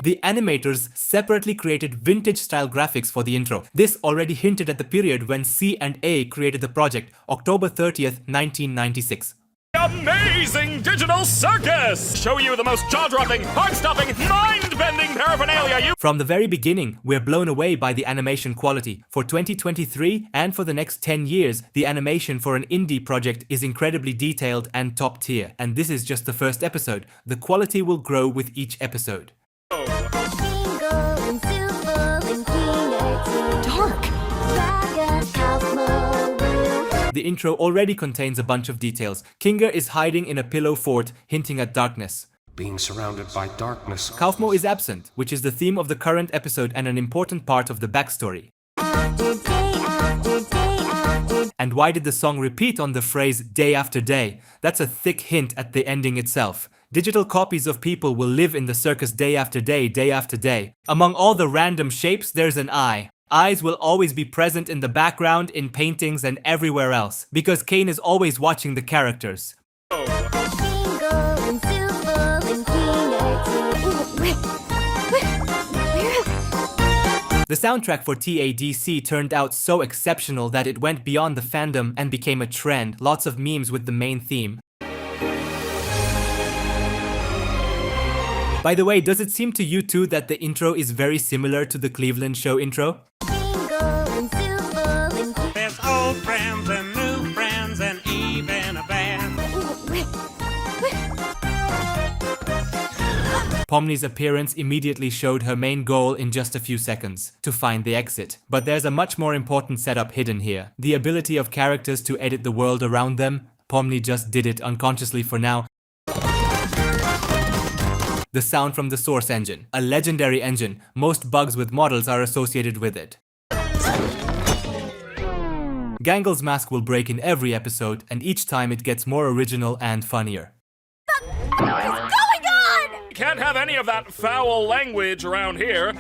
the animators separately created vintage-style graphics for the intro. This already hinted at the period when C&A created the project, October 30th, 1996. Amazing Digital Circus! Show you the most jaw-dropping, heart-stopping, mind-bending paraphernalia From the very beginning, we're blown away by the animation quality. For 2023 and for the next 10 years, the animation for an indie project is incredibly detailed and top tier. And this is just the first episode. The quality will grow with each episode. Dark. The intro already contains a bunch of details. Kinga is hiding in a pillow fort, hinting at darkness. Being surrounded by darkness. Kaufmo is absent, which is the theme of the current episode and an important part of the backstory. And why did the song repeat on the phrase day after day? That's a thick hint at the ending itself. Digital copies of people will live in the circus day after day, day after day. Among all the random shapes, there's an eye. Eyes will always be present in the background, in paintings, and everywhere else, because Caine is always watching the characters. The soundtrack for TADC turned out so exceptional that it went beyond the fandom and became a trend. Lots of memes with the main theme. By the way, does it seem to you too that the intro is very similar to the Cleveland show intro? There's old friends and new friends and even a band. Pomni's appearance immediately showed her main goal in just a few seconds, to find the exit. But there's a much more important setup hidden here. The ability of characters to edit the world around them. Pomni just did it unconsciously for now. The sound from the Source engine, a legendary engine. Most bugs with models are associated with it. Gangle's mask will break in every episode, and each time it gets more original and funnier. What's going on? Can't have any of that foul language around here.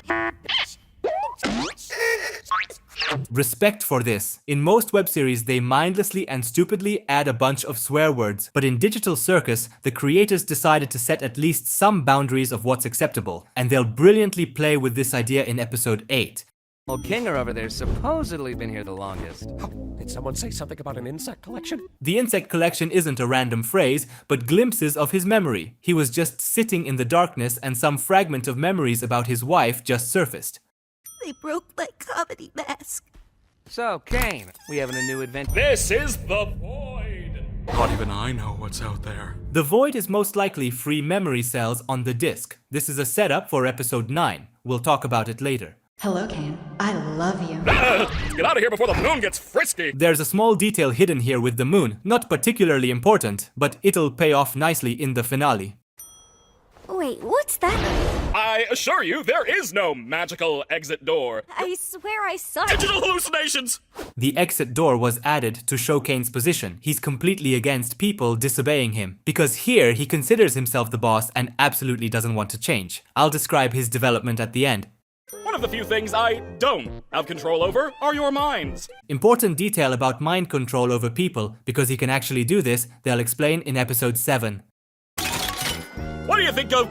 Respect for this. In most web series, they mindlessly and stupidly add a bunch of swear words, but in Digital Circus, the creators decided to set at least some boundaries of what's acceptable, and they'll brilliantly play with this idea in episode 8. Well, Kinger over there's supposedly been here the longest. Oh, did someone say something about an insect collection? The insect collection isn't a random phrase, but glimpses of his memory. He was just sitting in the darkness and some fragment of memories about his wife just surfaced. They broke my comedy mask. So, Caine, we having a new adventure. This is the Void. Not even I know what's out there. The Void is most likely free memory cells on the disk. This is a setup for episode 9. We'll talk about it later. Hello, Caine. I love you. Let's get out of here before the moon gets frisky. There's a small detail hidden here with the moon. Not particularly important, but it'll pay off nicely in the finale. Wait, what's that? I assure you, there is no magical exit door. I swear I saw it. Digital hallucinations! The exit door was added to show Caine's position. He's completely against people disobeying him, because here he considers himself the boss and absolutely doesn't want to change. I'll describe his development at the end. One of the few things I don't have control over are your minds. Important detail about mind control over people, because he can actually do this, they'll explain in episode 7. What do you think of...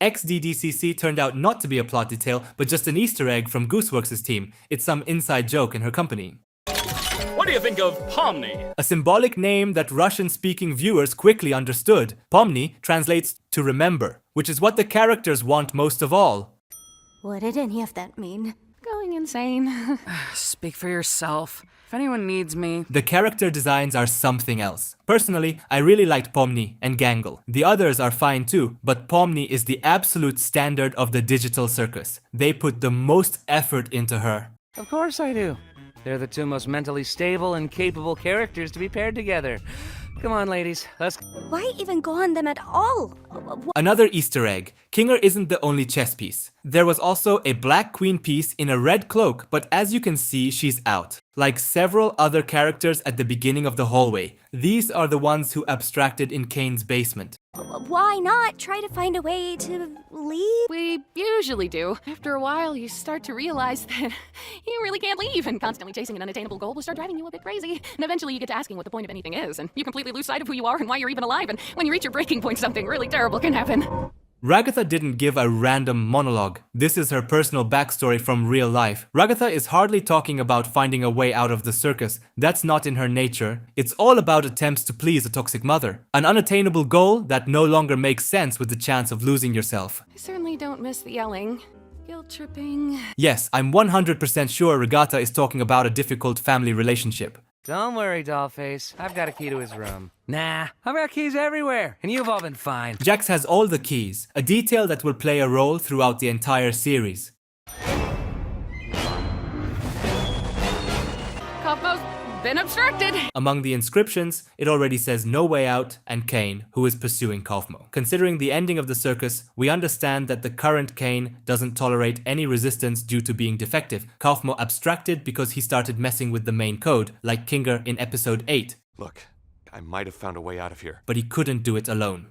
XDDCC turned out not to be a plot detail, but just an Easter egg from Gooseworx's team. It's some inside joke in her company. What do you think of Pomni? A symbolic name that Russian-speaking viewers quickly understood. Pomni translates to remember, which is what the characters want most of all. What did any of that mean? Going insane. Speak for yourself. If anyone needs me... The character designs are something else. Personally, I really liked Pomni and Gangle. The others are fine too, but Pomni is the absolute standard of the Digital Circus. They put the most effort into her. Of course I do. They're the two most mentally stable and capable characters to be paired together. Come on, ladies, let's... Why even go on them at all? Another Easter egg. Kinger isn't the only chess piece. There was also a black queen piece in a red cloak, but as you can see, she's out. Like several other characters at the beginning of the hallway. These are the ones who abstracted in Caine's basement. Why not try to find a way to leave? We usually do. After a while, you start to realize that you really can't leave, and constantly chasing an unattainable goal will start driving you a bit crazy. And eventually you get to asking what the point of anything is, and you completely lose sight of who you are and why you're even alive, and when you reach your breaking point, something really terrible can happen. Ragatha didn't give a random monologue. This is her personal backstory from real life. Ragatha is hardly talking about finding a way out of the circus. That's not in her nature. It's all about attempts to please a toxic mother. An unattainable goal that no longer makes sense with the chance of losing yourself. I certainly don't miss the yelling. Guilt tripping. Yes, I'm 100% sure Ragatha is talking about a difficult family relationship. Don't worry, Dollface. I've got a key to his room. Nah, I've got keys everywhere, and you've all been fine. Jax has all the keys, a detail that will play a role throughout the entire series. Kaufmo's been obstructed. Among the inscriptions, it already says no way out and Caine, who is pursuing Kaufmo. Considering the ending of the circus, we understand that the current Caine doesn't tolerate any resistance due to being defective. Kaufmo abstracted because he started messing with the main code, like Kinger in episode 8. Look, I might have found a way out of here. But he couldn't do it alone.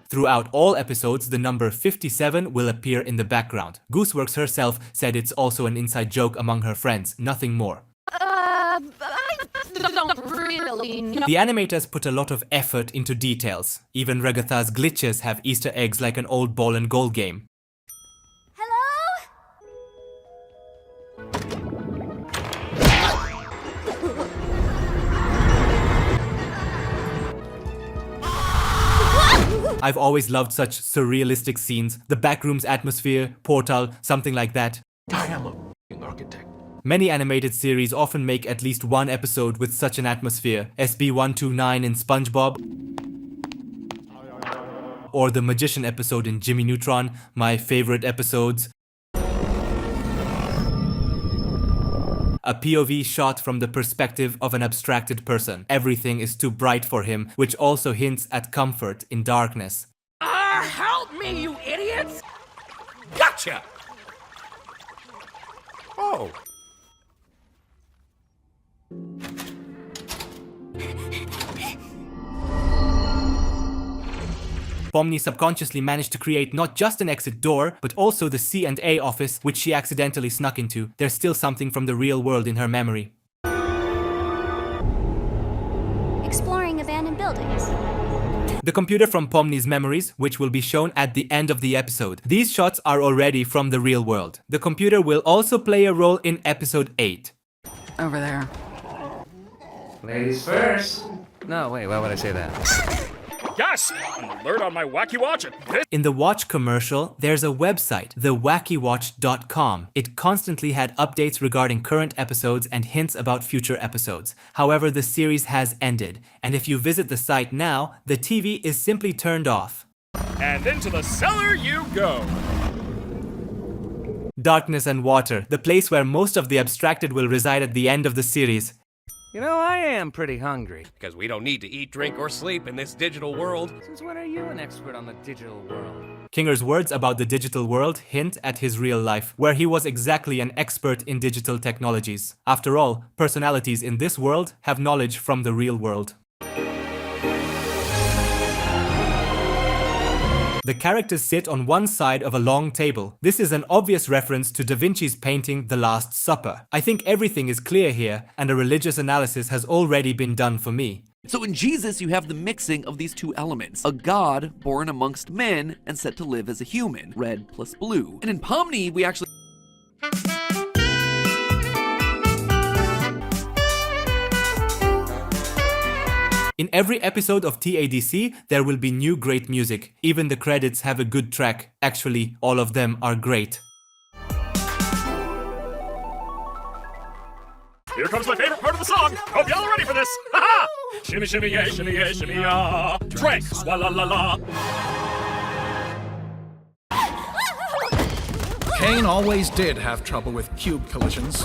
Throughout all episodes, the number 57 will appear in the background. Gooseworx herself said it's also an inside joke among her friends, nothing more. I don't really know. The animators put a lot of effort into details. Even Ragatha's glitches have Easter eggs like an old ball and goal game. Hello? I've always loved such surrealistic scenes. The backroom's atmosphere, portal, something like that. I am a f***ing architect. Many animated series often make at least one episode with such an atmosphere. SB129 in SpongeBob, or the Magician episode in Jimmy Neutron, my favorite episodes. A POV shot from the perspective of an abstracted person. Everything is too bright for him, which also hints at comfort in darkness. Help me, you idiots! Gotcha! Oh, Pomni subconsciously managed to create not just an exit door, but also the C&A office, which she accidentally snuck into. There's still something from the real world in her memory. Exploring abandoned buildings. The computer from Pomni's memories, which will be shown at the end of the episode. These shots are already from the real world. The computer will also play a role in episode 8. Over there. Ladies first. No, wait, why would I say that? Yes! An alert on my Wacky Watch at this. In the watch commercial, there's a website, thewackywatch.com. It constantly had updates regarding current episodes and hints about future episodes. However, the series has ended, and if you visit the site now, the TV is simply turned off. And into the cellar you go. Darkness and Water, the place where most of the abstracted will reside at the end of the series. You know, I am pretty hungry. because we don't need to eat, drink, or sleep in this digital world. Since when are you an expert on the digital world? Kinger's words about the digital world hint at his real life, where he was exactly an expert in digital technologies. After all, personalities in this world have knowledge from the real world. The characters sit on one side of a long table. This is an obvious reference to Da Vinci's painting The Last Supper. I think everything is clear here, and a religious analysis has already been done for me. So in Jesus, you have the mixing of these two elements. A god born amongst men and set to live as a human, red plus blue. And in Pomni, we actually... In every episode of TADC, there will be new great music. Even the credits have a good track. Actually, all of them are great. Here comes my favorite part of the song. Hope y'all are ready for this. Ha-ha! Shimmy, shimmy, yeah, shimmy, ah. Trank, swalla la la. Caine always did have trouble with cube collisions.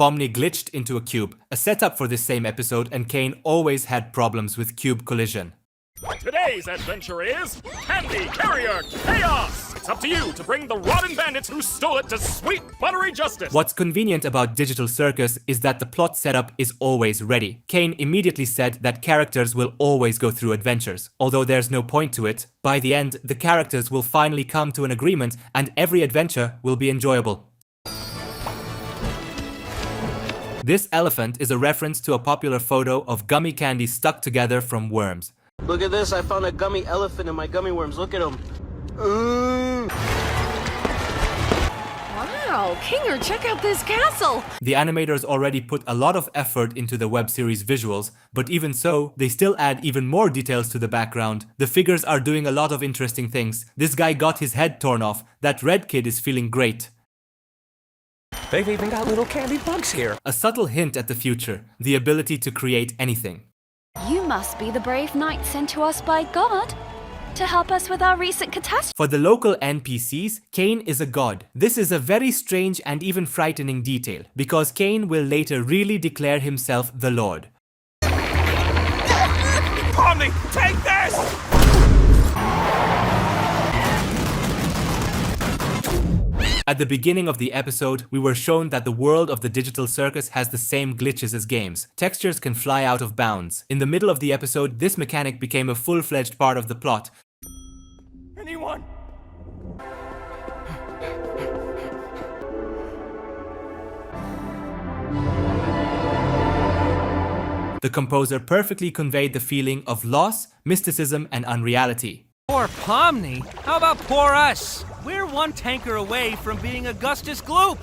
Pomni glitched into a cube, a setup for this same episode, and Caine always had problems with cube collision. Today's adventure is Candy Carrier Chaos. It's up to you to bring the rotten bandits who stole it to sweet, buttery justice. What's convenient about Digital Circus is that the plot setup is always ready. Caine immediately said that characters will always go through adventures. Although there's no point to it, by the end, the characters will finally come to an agreement and every adventure will be enjoyable. This elephant is a reference to a popular photo of gummy candy stuck together from worms. Look at this, I found a gummy elephant in my gummy worms. Look at them. Wow, Kinger, check out this castle! The animators already put a lot of effort into the web series visuals, but even so, they still add even more details to the background. The figures are doing a lot of interesting things. This guy got his head torn off. That red kid is feeling great. They've even got little candy bugs here. A subtle hint at the future, the ability to create anything. You must be the brave knight sent to us by God to help us with our recent catastrophe. For the local NPCs, Caine is a god. This is a very strange and even frightening detail, because Caine will later really declare himself the Lord. Pomni, take this! At the beginning of the episode, we were shown that the world of the Digital Circus has the same glitches as games. Textures can fly out of bounds. In the middle of the episode, this mechanic became a full-fledged part of the plot. Anyone? The composer perfectly conveyed the feeling of loss, mysticism, and unreality. Poor Pomni. How about poor us? We're one tanker away from being Augustus Gloop.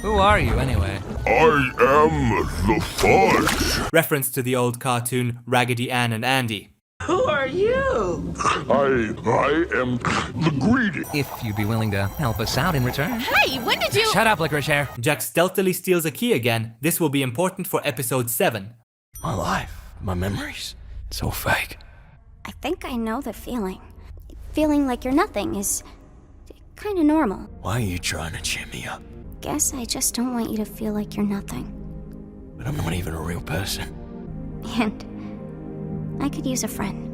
Who are you, anyway? I am the Fudge. Reference to the old cartoon Raggedy Ann and Andy. Who are you? I am the Greedy. If you'd be willing to help us out in return. Hey, when did you— Shut up, Licorice Hair. Jack stealthily steals a key again. This will be important for episode 7. My life, my memories, it's all fake. I think I know the feeling. Feeling like you're nothing is kind of normal. Why are you trying to cheer me up? Guess I just don't want you to feel like you're nothing. But I'm not even a real person. And I could use a friend.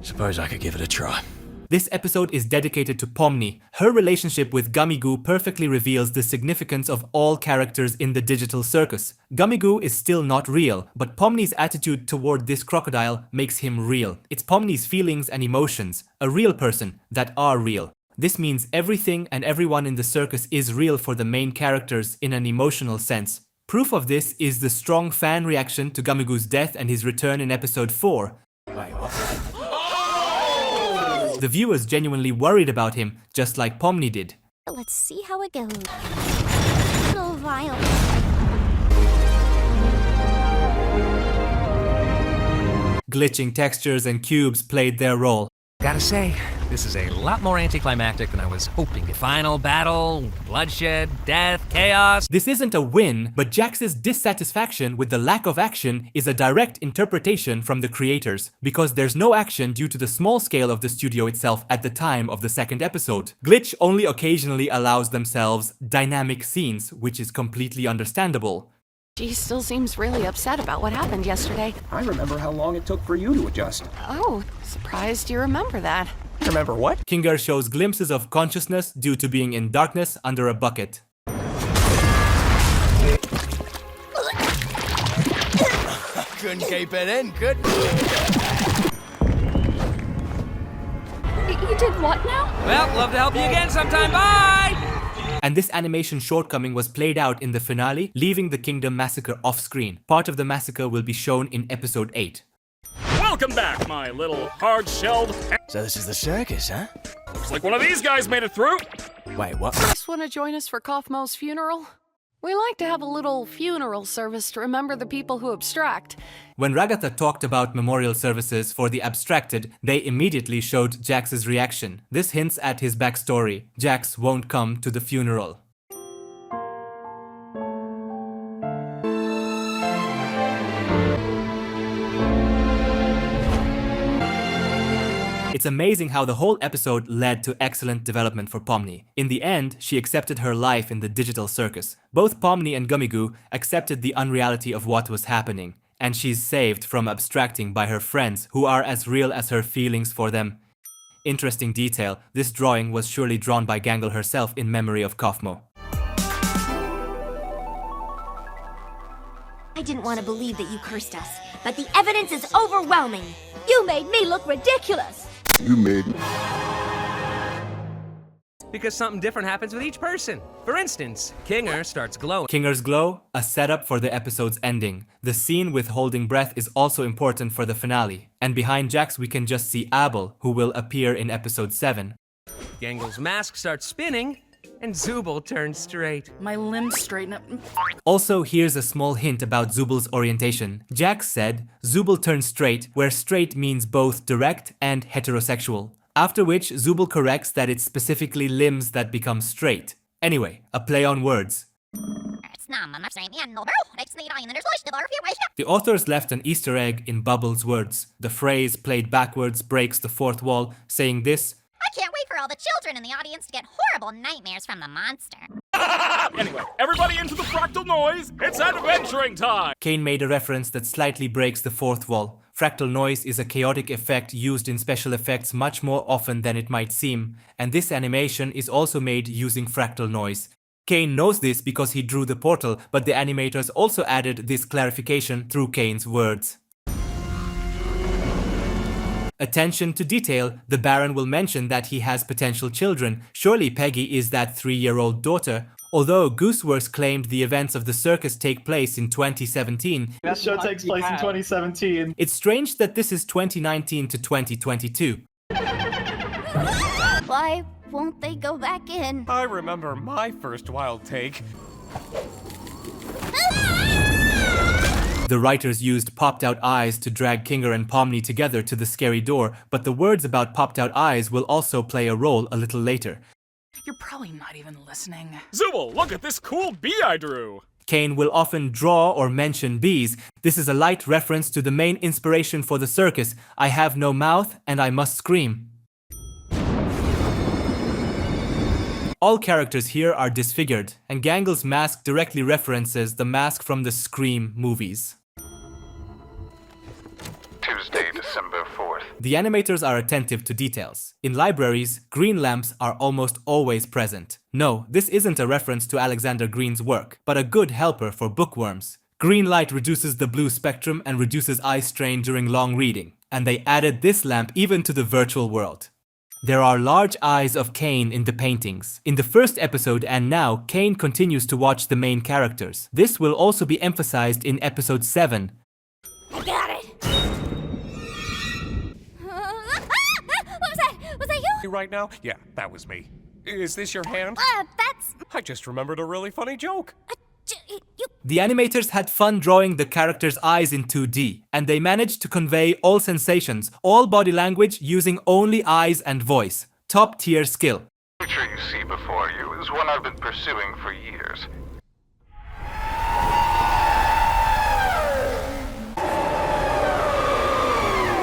Suppose I could give it a try. This episode is dedicated to Pomni. Her relationship with Gummy Goo perfectly reveals the significance of all characters in the Digital Circus. Gummy Goo is still not real, but Pomni's attitude toward this crocodile makes him real. It's Pomni's feelings and emotions, a real person, that are real. This means everything and everyone in the circus is real for the main characters in an emotional sense. Proof of this is the strong fan reaction to Gummy Goo's death and his return in episode 4. Wait, what? The viewers genuinely worried about him, just like Pomni did. Let's see how it goes. So violent. Glitching textures and cubes played their role. Gotta say, this is a lot more anticlimactic than I was hoping. Final battle, bloodshed, death, chaos. This isn't a win, but Jax's dissatisfaction with the lack of action is a direct interpretation from the creators, because there's no action due to the small scale of the studio itself at the time of the second episode. Glitch only occasionally allows themselves dynamic scenes, which is completely understandable. She still seems really upset about what happened yesterday. I remember how long it took for you to adjust. Oh, surprised you remember that. Remember what? Kinger shows glimpses of consciousness due to being in darkness under a bucket. Couldn't keep it in, could You did what now? Well, love to help you again sometime. Bye! And this animation shortcoming was played out in the finale, leaving the Kingdom massacre off-screen. Part of the massacre will be shown in episode 8. Welcome back, my little hard-shelled... So this is the circus, huh? Looks like one of these guys made it through. Wait, what? Just want to join us for Kaufmo's funeral? We like to have a little funeral service to remember the people who abstract. When Ragatha talked about memorial services for the abstracted, they immediately showed Jax's reaction. This hints at his backstory. Jax won't come to the funeral. It's amazing how the whole episode led to excellent development for Pomni. In the end, she accepted her life in the Digital Circus. Both Pomni and Gummy Goo accepted the unreality of what was happening, and she's saved from abstracting by her friends who are as real as her feelings for them. Interesting detail, this drawing was surely drawn by Gangle herself in memory of Kaufmo. I didn't want to believe that you cursed us, but the evidence is overwhelming. You made me look ridiculous. You made because something different happens with each person. For instance, Kinger starts glowing. Kinger's glow, a setup for the episode's ending. The scene with holding breath is also important for the finale. And behind Jax we can just see Abel, who will appear in episode 7. Gangle's mask starts spinning, and Zooble turns straight. My limbs straighten up. Also, here's a small hint about Zooble's orientation. Jax said, Zooble turns straight, where straight means both direct and heterosexual. After which, Zooble corrects that it's specifically limbs that become straight. Anyway, a play on words. The authors left an Easter egg in Bubbles' words. The phrase played backwards breaks the fourth wall, saying this: I can't wait for all the children in the audience to get horrible nightmares from the monster. Anyway, everybody into the fractal noise! It's adventuring time! Caine made a reference that slightly breaks the fourth wall. Fractal noise is a chaotic effect used in special effects much more often than it might seem, and this animation is also made using fractal noise. Caine knows this because he drew the portal, but the animators also added this clarification through Caine's words. Attention to detail, the Baron will mention that he has potential children. Surely Peggy is that 3-year-old daughter. Although Gooseworx claimed the events of the circus take place in 2017. This show takes place in 2017. It's strange that this is 2019 to 2022. Why won't they go back in? I remember my first wild take. The writers used popped-out eyes to drag Kinger and Pomni together to the scary door, but the words about popped-out eyes will also play a role a little later. You're probably not even listening. Zooble, look at this cool bee I drew! Caine will often draw or mention bees. This is a light reference to the main inspiration for the circus: I have no mouth and I must scream. All characters here are disfigured, and Gangle's mask directly references the mask from the Scream movies. Tuesday, December 4th. The animators are attentive to details. In libraries, green lamps are almost always present. No, this isn't a reference to Alexander Green's work, but a good helper for bookworms. Green light reduces the blue spectrum and reduces eye strain during long reading, and they added this lamp even to the virtual world. There are large eyes of Caine in the paintings. In the first episode and now, Caine continues to watch the main characters. This will also be emphasized in episode 7. I got it! What was that? Was that you? Right now? Yeah, that was me. Is this your hand? That's... I just remembered a really funny joke. The animators had fun drawing the characters' eyes in 2D, and they managed to convey all sensations, all body language using only eyes and voice. Top-tier skill. The picture you see before you is one I've been pursuing for years.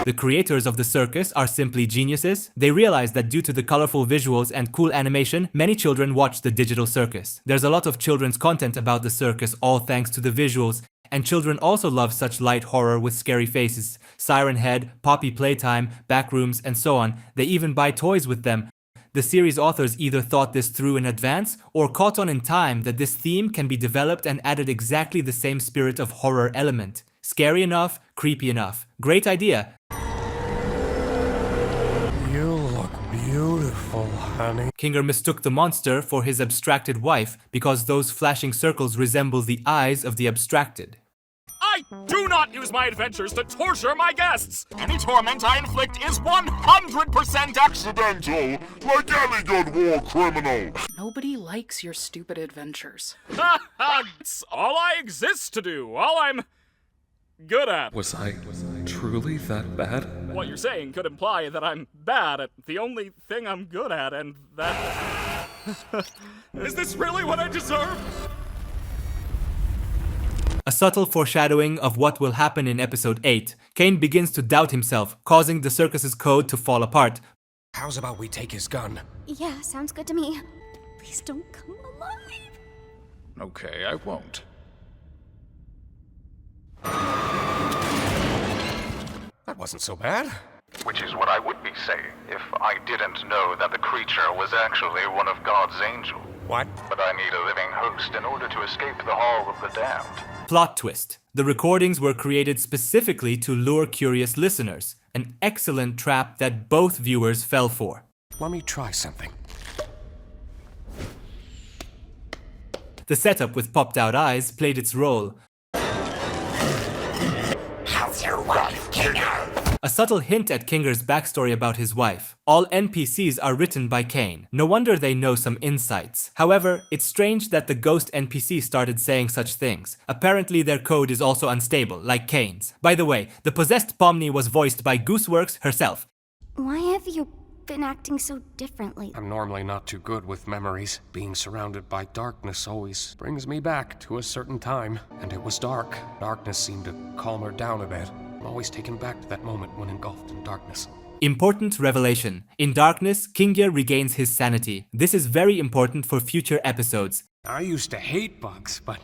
The creators of the circus are simply geniuses. They realized that due to the colorful visuals and cool animation, many children watch the digital circus. There's a lot of children's content about the circus, all thanks to the visuals, and children also love such light horror with scary faces. Siren Head, Poppy Playtime, Backrooms, and so on. They even buy toys with them. The series authors either thought this through in advance or caught on in time that this theme can be developed and added exactly the same spirit of horror element. Scary enough, creepy enough. Great idea. You look beautiful, honey. Kinger mistook the monster for his abstracted wife because those flashing circles resemble the eyes of the abstracted. I do not use my adventures to torture my guests! Any torment I inflict is 100% accidental, like any good war criminal. Nobody likes your stupid adventures. It's all I exist to do, all I'm good at. Was I truly that bad? What you're saying could imply that I'm bad at the only thing I'm good at, and that... Is this really what I deserve? A subtle foreshadowing of what will happen in episode 8. Caine begins to doubt himself, causing the circus's code to fall apart. How's about we take his gun? Yeah, sounds good to me. Please don't come alive. Okay, I won't. That wasn't so bad. Which is what I would be saying if I didn't know that the creature was actually one of God's angels. What? But I need a living host in order to escape the Hall of the Damned. Plot twist. The recordings were created specifically to lure curious listeners. An excellent trap that both viewers fell for. Let me try something. The setup with popped out eyes played its role. How's your wife, Kinger? A subtle hint at Kinger's backstory about his wife. All NPCs are written by Caine. No wonder they know some insights. However, it's strange that the ghost NPC started saying such things. Apparently their code is also unstable, like Caine's. By the way, the possessed Pomni was voiced by Gooseworx herself. Why have you been acting so differently? I'm normally not too good with memories. Being surrounded by darkness always brings me back to a certain time. And it was dark. Darkness seemed to calm her down a bit. I'm always taken back to that moment when engulfed in darkness. Important revelation. In darkness, Kinger regains his sanity. This is very important for future episodes. I used to hate bugs, but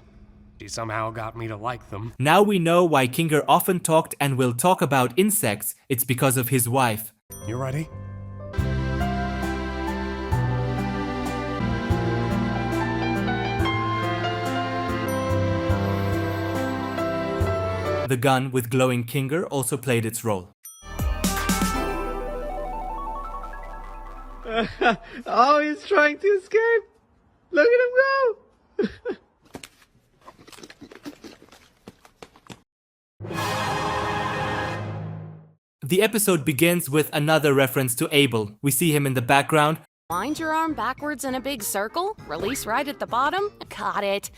she somehow got me to like them. Now we know why Kinger often talked and will talk about insects. It's because of his wife. You ready? The gun with glowing Kinger also played its role. Oh, he's trying to escape. Look at him go. The episode begins with another reference to Abel. We see him in the background. Wind your arm backwards in a big circle, release right at the bottom. Got it.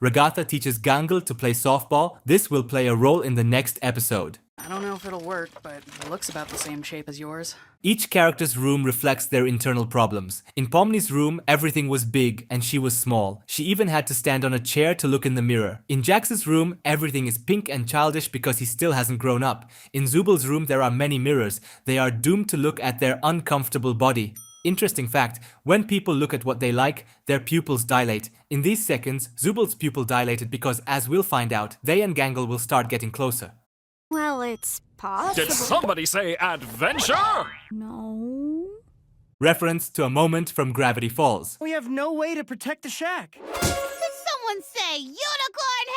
Ragatha teaches Gangle to play softball. This will play a role in the next episode. I don't know if it'll work, but it looks about the same shape as yours. Each character's room reflects their internal problems. In Pomni's room, everything was big and she was small. She even had to stand on a chair to look in the mirror. In Jax's room, everything is pink and childish because he still hasn't grown up. In Zooble's room, there are many mirrors. They are doomed to look at their uncomfortable body. Interesting fact, when people look at what they like, their pupils dilate. In these seconds, Zooble's pupil dilated because, as we'll find out, they and Gangle will start getting closer. Well, it's possible. Did somebody say adventure? No. Reference to a moment from Gravity Falls. We have no way to protect the shack. Did someone say unicorn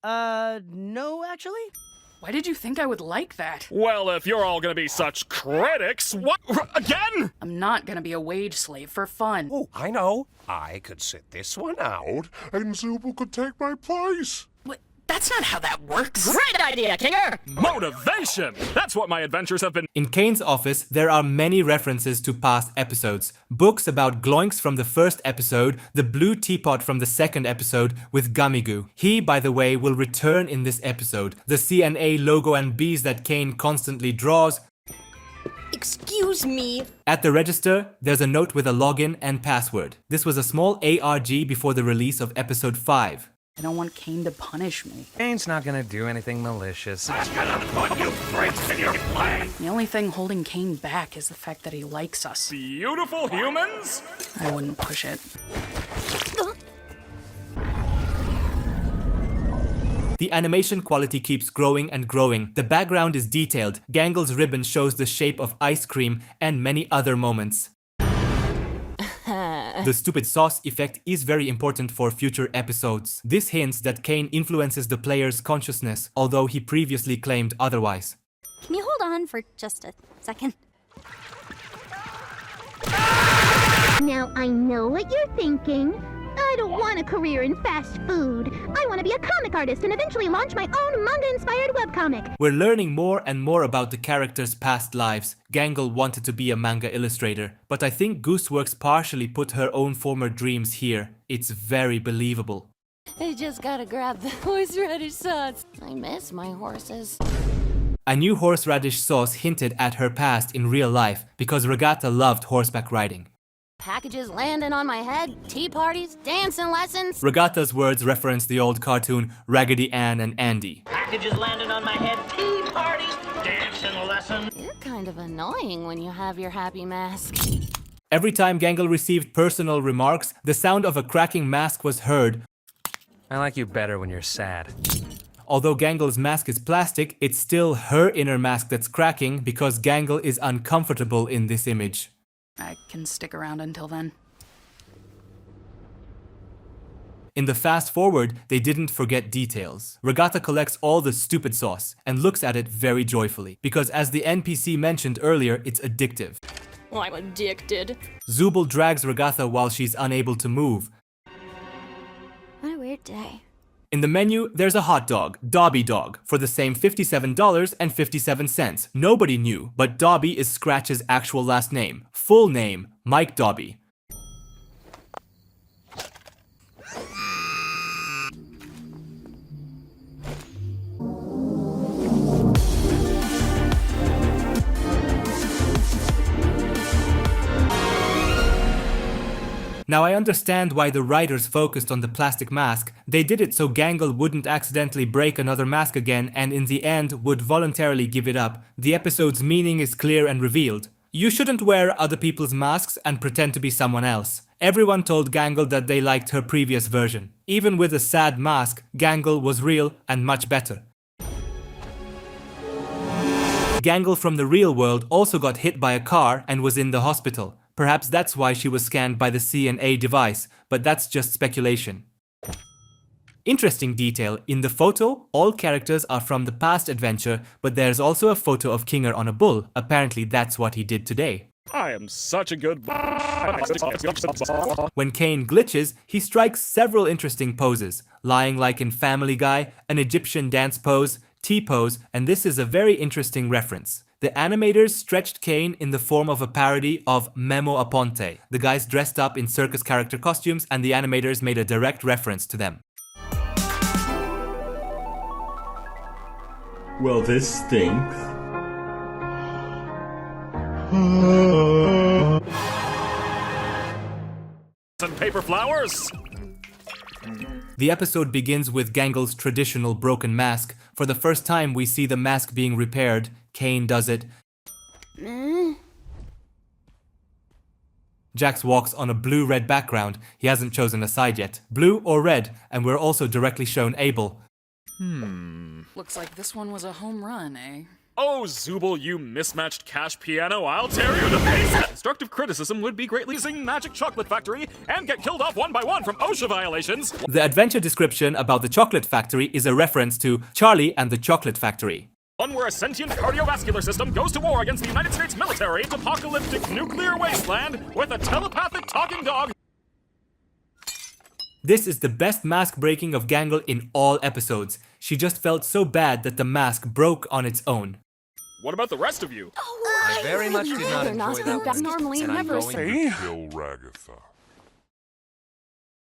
hair? No, actually. Why did you think I would like that? Well, if you're all gonna be such critics, what? Again? I'm not gonna be a wage slave for fun. Oh, I know. I could sit this one out. And Zooble could take my place. What? That's not how that works. Great idea, Kinger! Motivation! That's what my adventures have been. In Caine's office, there are many references to past episodes. Books about Gloinks from the first episode, the blue teapot from the second episode with Gummy Goo. He, by the way, will return in this episode. The CNA logo and bees that Caine constantly draws. Excuse me. At the register, there's a note with a login and password. This was a small ARG before the release of episode 5. I don't want Caine to punish me. Caine's not gonna do anything malicious. The only thing holding Caine back is the fact that he likes us. Beautiful humans? I wouldn't push it. The animation quality keeps growing and growing. The background is detailed. Gangle's ribbon shows the shape of ice cream and many other moments. The stupid sauce effect is very important for future episodes. This hints that Caine influences the player's consciousness, although he previously claimed otherwise. Can you hold on for just a second? Now I know what you're thinking. I don't want a career in fast food. I want to be a comic artist and eventually launch my own manga-inspired webcomic. We're learning more and more about the characters' past lives. Gangle wanted to be a manga illustrator, but I think Gooseworx partially put her own former dreams here. It's very believable. I just gotta grab the horseradish sauce. I miss my horses. A new horseradish sauce hinted at her past in real life because Ragatha loved horseback riding. Packages landing on my head, tea parties, dancing lessons. Ragatha's words reference the old cartoon Raggedy Ann and Andy. Packages landing on my head, tea parties, dancing lessons. You're kind of annoying when you have your happy mask. Every time Gangle received personal remarks, the sound of a cracking mask was heard. I like you better when you're sad. Although Gangle's mask is plastic, it's still her inner mask that's cracking because Gangle is uncomfortable in this image. I can stick around until then. In the fast forward, they didn't forget details. Ragatha collects all the stupid sauce and looks at it very joyfully because, as the NPC mentioned earlier, it's addictive. I'm addicted. Zooble drags Ragatha while she's unable to move. What a weird day. In the menu, there's a hot dog, Dobby Dog, for the same $57.57. Nobody knew, but Dobby is Scratch's actual last name. Full name, Mike Dobby. Now I understand why the writers focused on the plastic mask. They did it so Gangle wouldn't accidentally break another mask again and in the end would voluntarily give it up. The episode's meaning is clear and revealed. You shouldn't wear other people's masks and pretend to be someone else. Everyone told Gangle that they liked her previous version. Even with a sad mask, Gangle was real and much better. Gangle from the real world also got hit by a car and was in the hospital. Perhaps that's why she was scanned by the C&A device, but that's just speculation. Interesting detail, in the photo, all characters are from the past adventure, but there's also a photo of Kinger on a bull. Apparently that's what he did today. I am such a good... When Caine glitches, he strikes several interesting poses, lying like in Family Guy, an Egyptian dance pose, T-pose, and this is a very interesting reference. The animators stretched Caine in the form of a parody of Memo Aponte. The guys dressed up in circus character costumes and the animators made a direct reference to them. Well, this stinks. And paper flowers? The episode begins with Gangle's traditional broken mask. For the first time we see the mask being repaired. Caine does it. Jax walks on a blue-red background. He hasn't chosen a side yet. Blue or red, and we're also directly shown Abel. Looks like this one was a home run, eh? Oh, Zooble, you mismatched cash piano, I'll tear you to pieces! Constructive criticism would be greatly using Magic Chocolate Factory and get killed off one by one from OSHA violations. The adventure description about the Chocolate Factory is a reference to Charlie and the Chocolate Factory. One where a sentient cardiovascular system goes to war against the United States military, apocalyptic nuclear wasteland with a telepathic talking dog. This is the best mask breaking of Gangle in all episodes. She just felt so bad that the mask broke on its own. What about the rest of you? I very much did not enjoy that That's one, normally and I'm never going say. Kill Ragatha.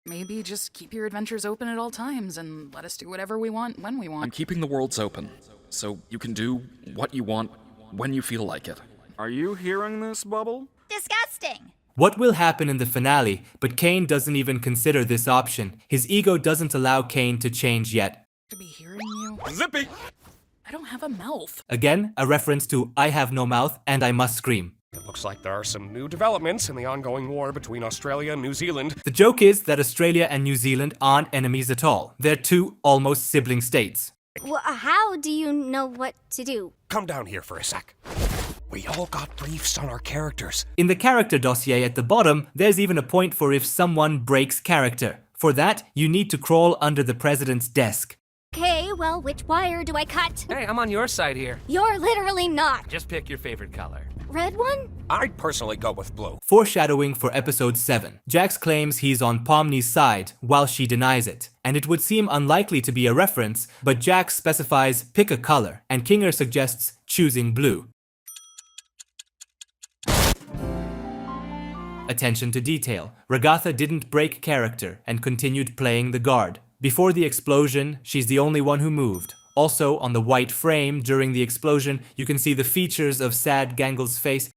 Maybe just keep your adventures open at all times and let us do whatever we want when we want. I'm keeping the worlds open, so you can do what you want when you feel like it. Are you hearing this, Bubble? Disgusting. What will happen in the finale? But Caine doesn't even consider this option. His ego doesn't allow Caine to change yet. To be hearing you. Zippy! I don't have a mouth. Again, a reference to I have no mouth and I must scream. It looks like there are some new developments in the ongoing war between Australia and New Zealand. The joke is that Australia and New Zealand aren't enemies at all. They're two almost sibling states. Well, how do you know what to do? Come down here for a sec. We all got briefs on our characters. In the character dossier at the bottom, there's even a point for if someone breaks character. For that, you need to crawl under the president's desk. Okay, well, which wire do I cut? Hey, I'm on your side here. You're literally not. Just pick your favorite color. Red one? I'd personally go with blue. Foreshadowing for episode 7. Jax claims he's on Pomni's side, while she denies it. And it would seem unlikely to be a reference, but Jax specifies pick a color, and Kinger suggests choosing blue. Attention to detail. Ragatha didn't break character and continued playing the guard. Before the explosion, she's the only one who moved. Also, on the white frame during the explosion, you can see the features of sad Gangle's face.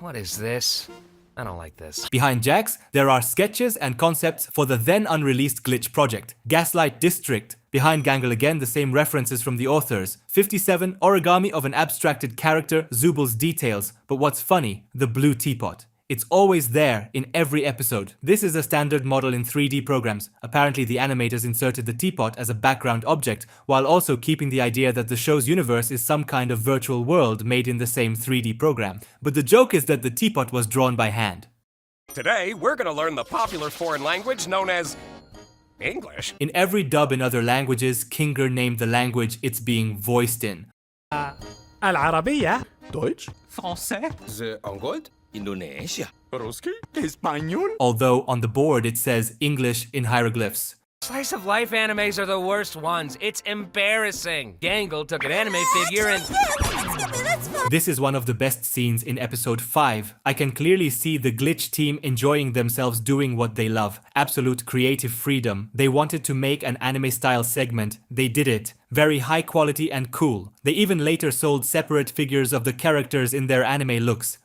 What is this? I don't like this. Behind Jax, there are sketches and concepts for the then unreleased glitch project, Gaslight District. Behind Gangle again, the same references from the authors. 57, origami of an abstracted character, Zooble's details. But what's funny, the blue teapot. It's always there in every episode. This is a standard model in 3D programs. Apparently the animators inserted the teapot as a background object, while also keeping the idea that the show's universe is some kind of virtual world made in the same 3D program. But the joke is that the teapot was drawn by hand. Today, we're gonna learn the popular foreign language known as English? In every dub in other languages, Kinger named the language it's being voiced in. العربية Deutsch? Français The Angold? Indonesia? Ruski Español Although on the board it says English in hieroglyphs. Slice of life animes are the worst ones. It's embarrassing. Gangle took an anime figure and. This is one of the best scenes in episode 5. I can clearly see the Glitch team enjoying themselves doing what they love. Absolute creative freedom. They wanted to make an anime style segment. They did it. Very high quality and cool. They even later sold separate figures of the characters in their anime looks.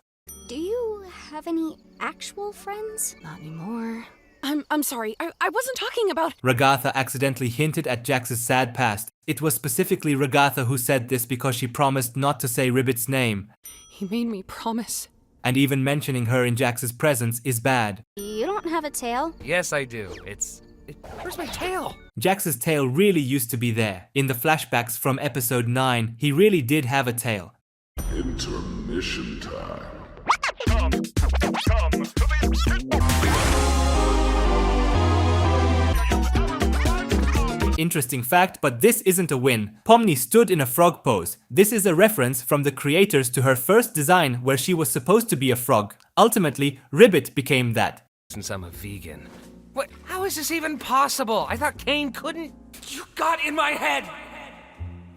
Do you have any actual friends? Not anymore. I'm sorry. I wasn't talking about. Ragatha accidentally hinted at Jax's sad past. It was specifically Ragatha who said this because she promised not to say Ribbit's name. He made me promise. And even mentioning her in Jax's presence is bad. You don't have a tail? Yes, I do. Where's my tail? Jax's tail really used to be there. In the flashbacks from episode 9, he really did have a tail. Intermission time. Interesting fact, but this isn't a win. Pomni stood in a frog pose. This is a reference from the creators to her first design where she was supposed to be a frog. Ultimately, Ribbit became that. Since I'm a vegan. What? How is this even possible? I thought Caine couldn't. You got in my head!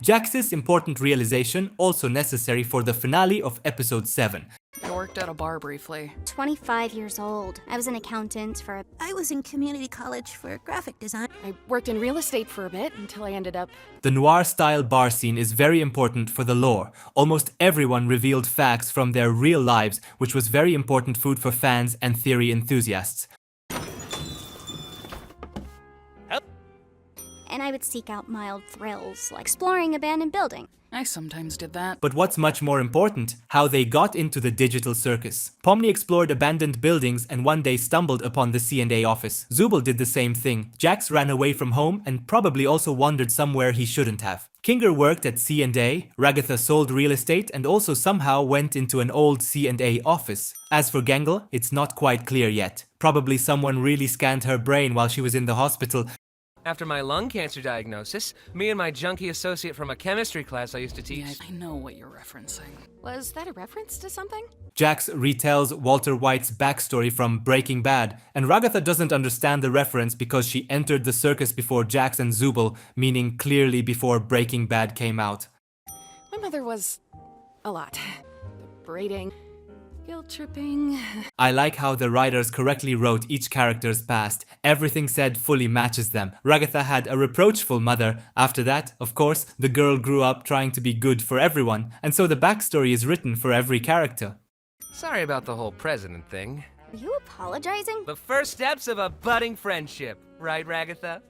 Jax's important realization, also necessary for the finale of episode 7. I worked at a bar briefly. 25 years old. I was an accountant for I was in community college for graphic design. I worked in real estate for a bit until I ended up... The noir-style bar scene is very important for the lore. Almost everyone revealed facts from their real lives, which was very important food for fans and theory enthusiasts. And I would seek out mild thrills, like exploring abandoned building. I sometimes did that. But what's much more important, how they got into the digital circus. Pomni explored abandoned buildings and one day stumbled upon the C&A office. Zooble did the same thing. Jax ran away from home and probably also wandered somewhere he shouldn't have. Kinger worked at C&A, Ragatha sold real estate and also somehow went into an old C&A office. As for Gangle, it's not quite clear yet. Probably someone really scanned her brain while she was in the hospital. After my lung cancer diagnosis, me and my junkie associate from a chemistry class I used to teach... Yeah, I know what you're referencing. Was that a reference to something? Jax retells Walter White's backstory from Breaking Bad, and Ragatha doesn't understand the reference because she entered the circus before Jax and Zooble, meaning clearly before Breaking Bad came out. My mother was... a lot. Braiding... guilt-tripping... I like how the writers correctly wrote each character's past. Everything said fully matches them. Ragatha had a reproachful mother. After that, of course, the girl grew up trying to be good for everyone, and so the backstory is written for every character. Sorry about the whole president thing. Are you apologizing? The first steps of a budding friendship, right, Ragatha?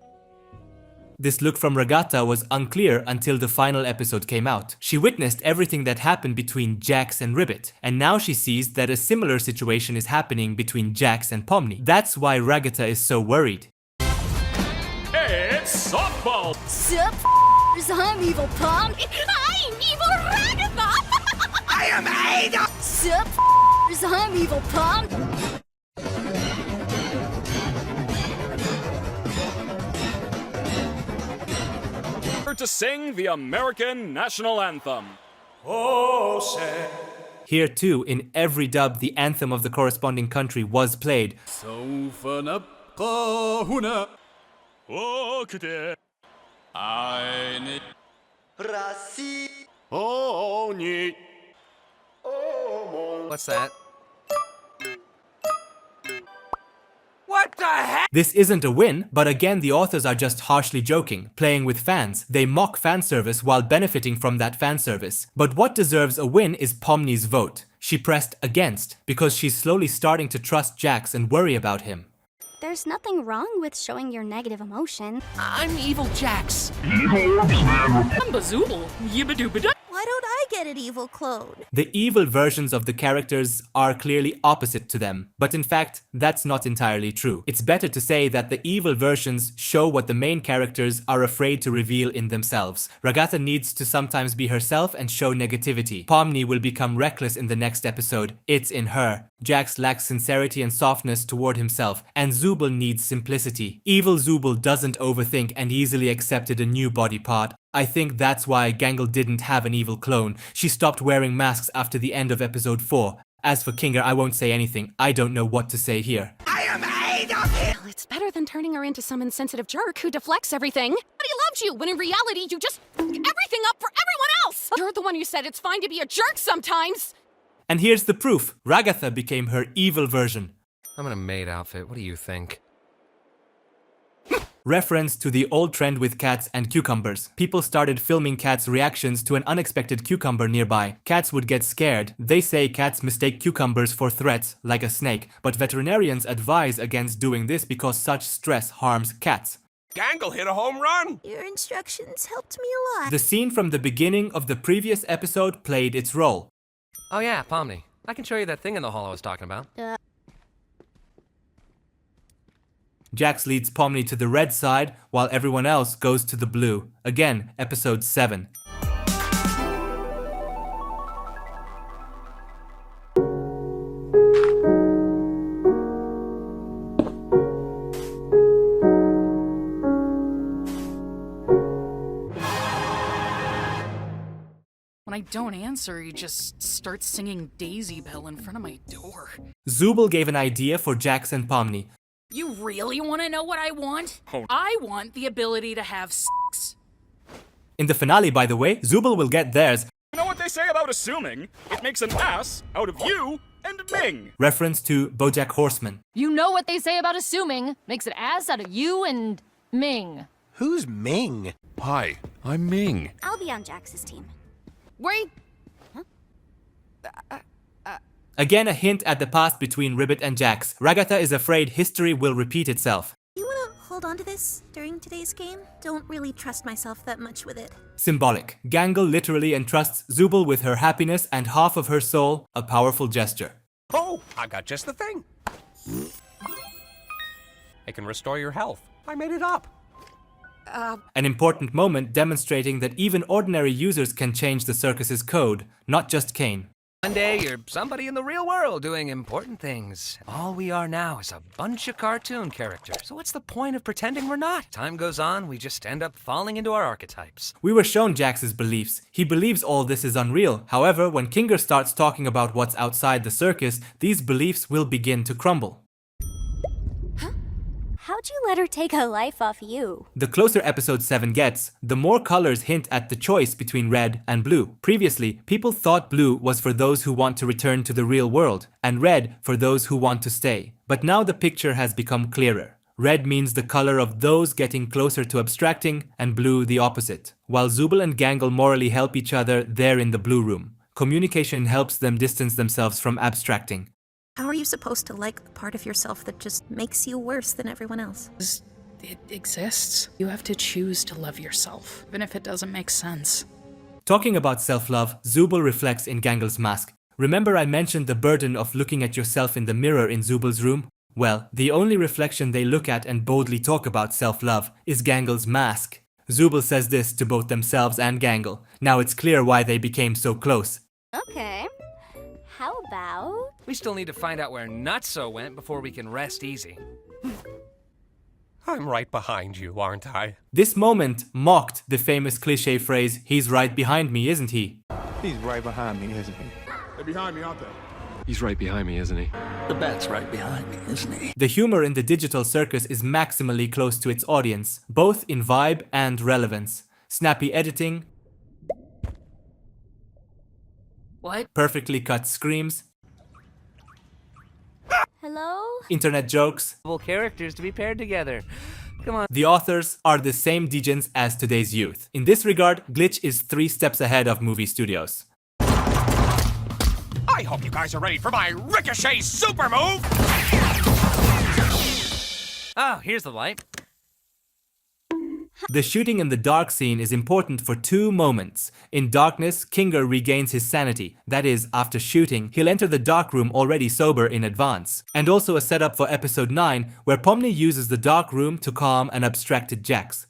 This look from Ragatha was unclear until the final episode came out. She witnessed everything that happened between Jax and Ribbit, and now she sees that a similar situation is happening between Jax and Pomni. That's why Ragatha is so worried. It's softball! Sup, I'm evil Pomni. I'm evil Ragatha. I am Ada! Sup, I'm evil Pomni. To sing the American national anthem. Oh, say. Here too, in every dub, the anthem of the corresponding country was played. سوف نبقى هنا وكده عين راسي أوني. What's that? What the heck? This isn't a win, but again the authors are just harshly joking, playing with fans. They mock fan service while benefiting from that fan service. But what deserves a win is Pomni's vote. She pressed against, because she's slowly starting to trust Jax and worry about him. There's nothing wrong with showing your negative emotion. I'm evil Jax. I'm Zooble. Yibba-dooba-da. Why don't I get an evil clone? The evil versions of the characters are clearly opposite to them, but in fact, that's not entirely true. It's better to say that the evil versions show what the main characters are afraid to reveal in themselves. Ragatha needs to sometimes be herself and show negativity. Pomni will become reckless in the next episode. It's in her. Jax lacks sincerity and softness toward himself, and Zooble needs simplicity. Evil Zooble doesn't overthink and easily accepted a new body part. I think that's why Gangle didn't have an evil clone. She stopped wearing masks after the end of episode 4. As for Kinger, I won't say anything. I don't know what to say here. Well, it's better than turning her into some insensitive jerk who deflects everything. But he loved you, when in reality, you just everything up for everyone else. You're the one who said it's fine to be a jerk sometimes. And here's the proof. Ragatha became her evil version. I'm in a maid outfit. What do you think? Reference to the old trend with cats and cucumbers. People started filming cats' reactions to an unexpected cucumber nearby. Cats would get scared. They say cats mistake cucumbers for threats, like a snake, but veterinarians advise against doing this because such stress harms cats. Gangle hit a home run! Your instructions helped me a lot. The scene from the beginning of the previous episode played its role. Oh yeah, Pomni. I can show you that thing in the hall I was talking about. Jax leads Pomni to the red side, while everyone else goes to the blue. Again, episode 7. When I don't answer, he just starts singing Daisy Bell in front of my door. Zooble gave an idea for Jax and Pomni. You really want to know what I want? I want the ability to have sex. In the finale, by the way, Zooble will get theirs. You know what they say about assuming? It makes an ass out of you and Ming. Reference to BoJack Horseman. You know what they say about assuming. Makes an ass out of you and Ming. Who's Ming? Hi, I'm Ming. I'll be on Jax's team. Wait. Again, a hint at the past between Ribbit and Jax. Ragatha is afraid history will repeat itself. You wanna hold on to this during today's game? Don't really trust myself that much with it. Symbolic. Gangle literally entrusts Zooble with her happiness and half of her soul, a powerful gesture. Oh, I got just the thing. It can restore your health. I made it up. An important moment demonstrating that even ordinary users can change the circus's code, not just Caine. One day, you're somebody in the real world doing important things. All we are now is a bunch of cartoon characters. So what's the point of pretending we're not? Time goes on, we just end up falling into our archetypes. We were shown Jax's beliefs. He believes all this is unreal. However, when Kinger starts talking about what's outside the circus, these beliefs will begin to crumble. How'd you let her take a life off you? The closer episode 7 gets, the more colors hint at the choice between red and blue. Previously, people thought blue was for those who want to return to the real world, and red for those who want to stay. But now the picture has become clearer. Red means the color of those getting closer to abstracting, and blue the opposite. While Zooble and Gangle morally help each other, they're in the blue room. Communication helps them distance themselves from abstracting. How are you supposed to like the part of yourself that just makes you worse than everyone else? It exists. You have to choose to love yourself, even if it doesn't make sense. Talking about self-love, Zooble reflects in Gangle's mask. Remember I mentioned the burden of looking at yourself in the mirror in Zooble's room? Well, the only reflection they look at and boldly talk about self-love is Gangle's mask. Zooble says this to both themselves and Gangle. Now it's clear why they became so close. Okay. How about... We still need to find out where Nutso went before we can rest easy. I'm right behind you, aren't I? This moment mocked the famous cliché phrase, "He's right behind me, isn't he?" He's right behind me, isn't he? They're behind me, aren't they? He's right behind me, isn't he? The bat's right behind me, isn't he? The humor in the digital circus is maximally close to its audience, both in vibe and relevance. Snappy editing, What? perfectly cut screams, Hello? internet jokes. Characters to be paired together. Come on. The authors are the same degens as today's youth. In this regard, Glitch is 3 steps ahead of movie studios. I hope you guys are ready for my Ricochet super move! Oh, here's the light. The shooting in the dark scene is important for 2 moments. In darkness, Kinger regains his sanity. That is, after shooting, he'll enter the dark room already sober in advance. And also a setup for episode 9, where Pomni uses the dark room to calm an abstracted Jax.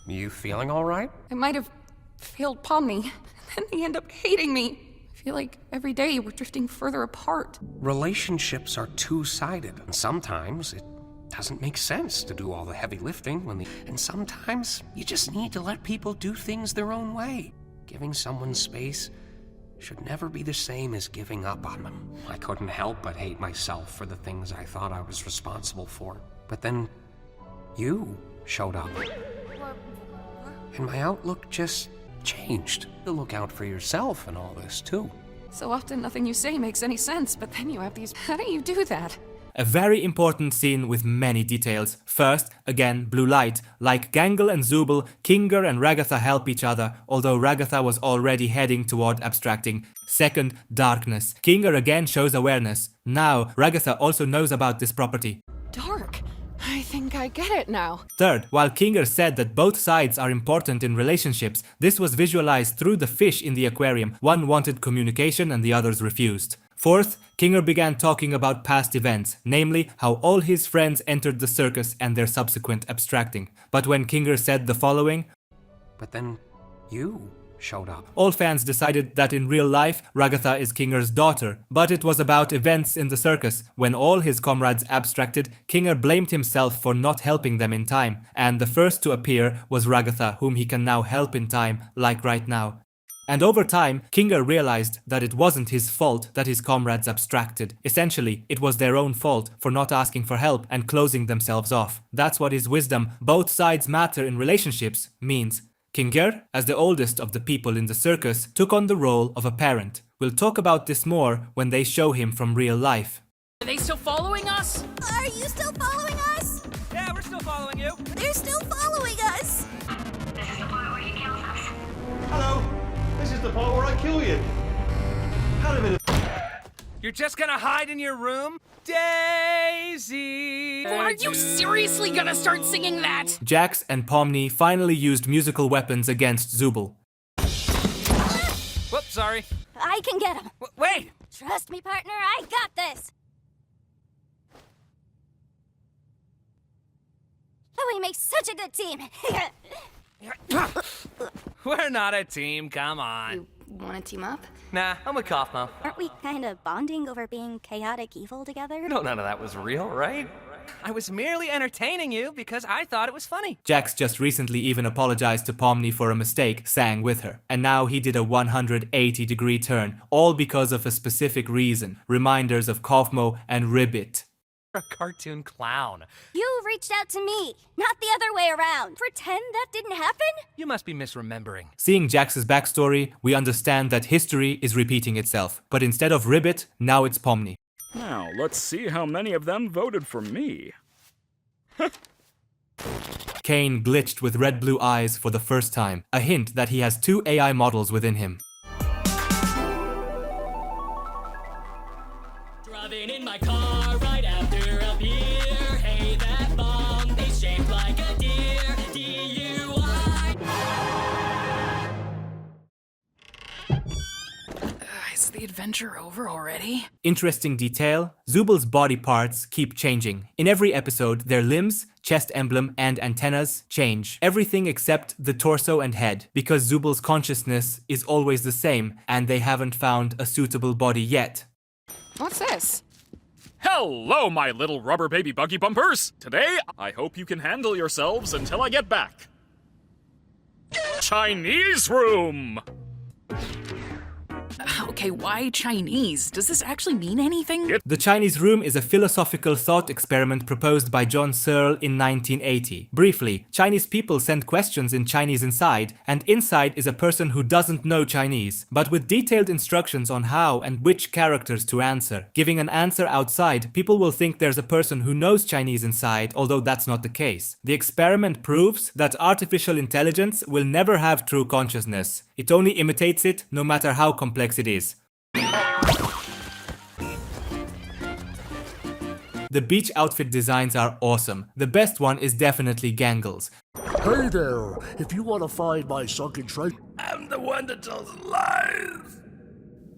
You feeling alright? I might have failed Pomni, and then they end up hating me. I I feel like every day we're drifting further apart. Relationships are two-sided, and sometimes it doesn't make sense to do all the heavy lifting and sometimes you just need to let people do things their own way. Giving someone space should never be the same as giving up on them. I couldn't help but hate myself for the things I thought I was responsible for. But then you showed up. And my outlook just changed. To look out for yourself and all this too. So often nothing you say makes any sense, but then you have these... How do you do that? A very important scene with many details. First, again, blue light. Like Gangle and Zooble, Kinger and Ragatha help each other, although Ragatha was already heading toward abstracting. Second, darkness. Kinger again shows awareness. Now, Ragatha also knows about this property. Dark. I think I get it now. Third, while Kinger said that both sides are important in relationships, this was visualized through the fish in the aquarium. One wanted communication and the others refused. Fourth, Kinger began talking about past events, namely how all his friends entered the circus and their subsequent abstracting. But when Kinger said the following, "But then you showed up," all fans decided that in real life, Ragatha is Kinger's daughter. But it was about events in the circus. When all his comrades abstracted, Kinger blamed himself for not helping them in time. And the first to appear was Ragatha, whom he can now help in time, like right now. And over time, Kinger realized that it wasn't his fault that his comrades abstracted. Essentially, it was their own fault for not asking for help and closing themselves off. That's what his wisdom, both sides matter in relationships, means. Kinger, as the oldest of the people in the circus, took on the role of a parent. We'll talk about this more when they show him from real life. Are they still following us? Are you still following us? Yeah, we're still following you. They're still following us. Hello. This is the part where I kill you. Had a minute. You're just gonna hide in your room? Daisy! Are you seriously gonna start singing that? Jax and Pomni finally used musical weapons against Zooble. Whoops, sorry. I can get him. Wait! Trust me, partner, I got this. Oh, we make such a good team. We're not a team, come on. You want to team up? Nah, I'm with Kaufmo. Aren't we kind of bonding over being chaotic evil together? No, none of that was real, right? I was merely entertaining you because I thought it was funny. Jax just recently even apologized to Pomni for a mistake, sang with her. And now he did a 180-degree turn, all because of a specific reason. Reminders of Kaufmo and Ribbit. A cartoon clown. You reached out to me, not the other way around. Pretend that didn't happen? You must be misremembering. Seeing Jax's backstory, we understand that history is repeating itself. But instead of Ribbit, now it's Pomni. Now, let's see how many of them voted for me. Caine glitched with red-blue eyes for the first time, a hint that he has 2 AI models within him. Driving in my car right after a beer. Hey, that bomb is shaped like a deer. DUI. Is the adventure over already? Interesting detail, Zooble's body parts keep changing. In every episode, their limbs, chest emblem, and antennas change. Everything except the torso and head, because Zooble's consciousness is always the same, and they haven't found a suitable body yet. What's this? Hello, my little rubber baby buggy bumpers! Today, I hope you can handle yourselves until I get back. Chinese room! Okay, why Chinese? Does this actually mean anything? The Chinese room is a philosophical thought experiment proposed by John Searle in 1980. Briefly, Chinese people send questions in Chinese inside, and inside is a person who doesn't know Chinese, but with detailed instructions on how and which characters to answer. Giving an answer outside, people will think there's a person who knows Chinese inside, although that's not the case. The experiment proves that artificial intelligence will never have true consciousness. It only imitates it, no matter how complex it is. The beach outfit designs are awesome. The best one is definitely Gangle's. Hey there, if you want to find my sunken treasure... I'm the one that tells lies.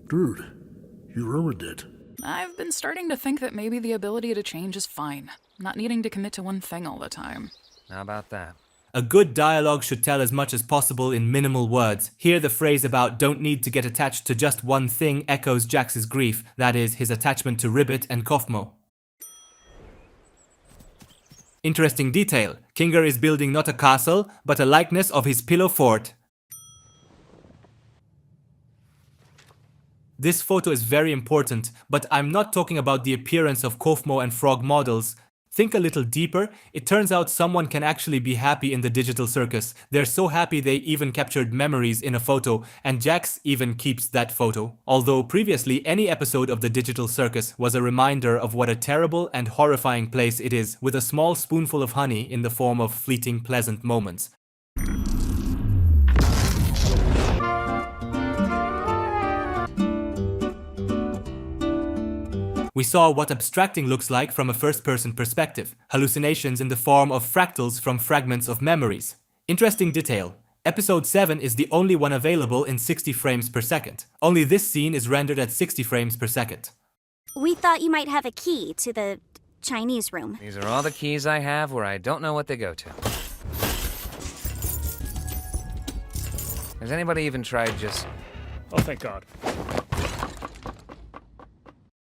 Dude, you ruined it. I've been starting to think that maybe the ability to change is fine. Not needing to commit to one thing all the time. How about that? A good dialogue should tell as much as possible in minimal words. Here the phrase about don't need to get attached to just one thing echoes Jax's grief, that is, his attachment to Ribbit and Kaufmo. Interesting detail. Kinger is building not a castle, but a likeness of his pillow fort. This photo is very important, but I'm not talking about the appearance of Kaufmo and Frog models. Think a little deeper. It turns out someone can actually be happy in the digital circus. They're so happy they even captured memories in a photo, and Jax even keeps that photo. Although previously any episode of the digital circus was a reminder of what a terrible and horrifying place it is, with a small spoonful of honey in the form of fleeting pleasant moments. We saw what abstracting looks like from a first-person perspective, hallucinations in the form of fractals from fragments of memories. Interesting detail. Episode 7 is the only one available in 60 frames per second. Only this scene is rendered at 60 frames per second. We thought you might have a key to the Chinese room. These are all the keys I have where I don't know what they go to. Has anybody even tried just... Oh, thank God.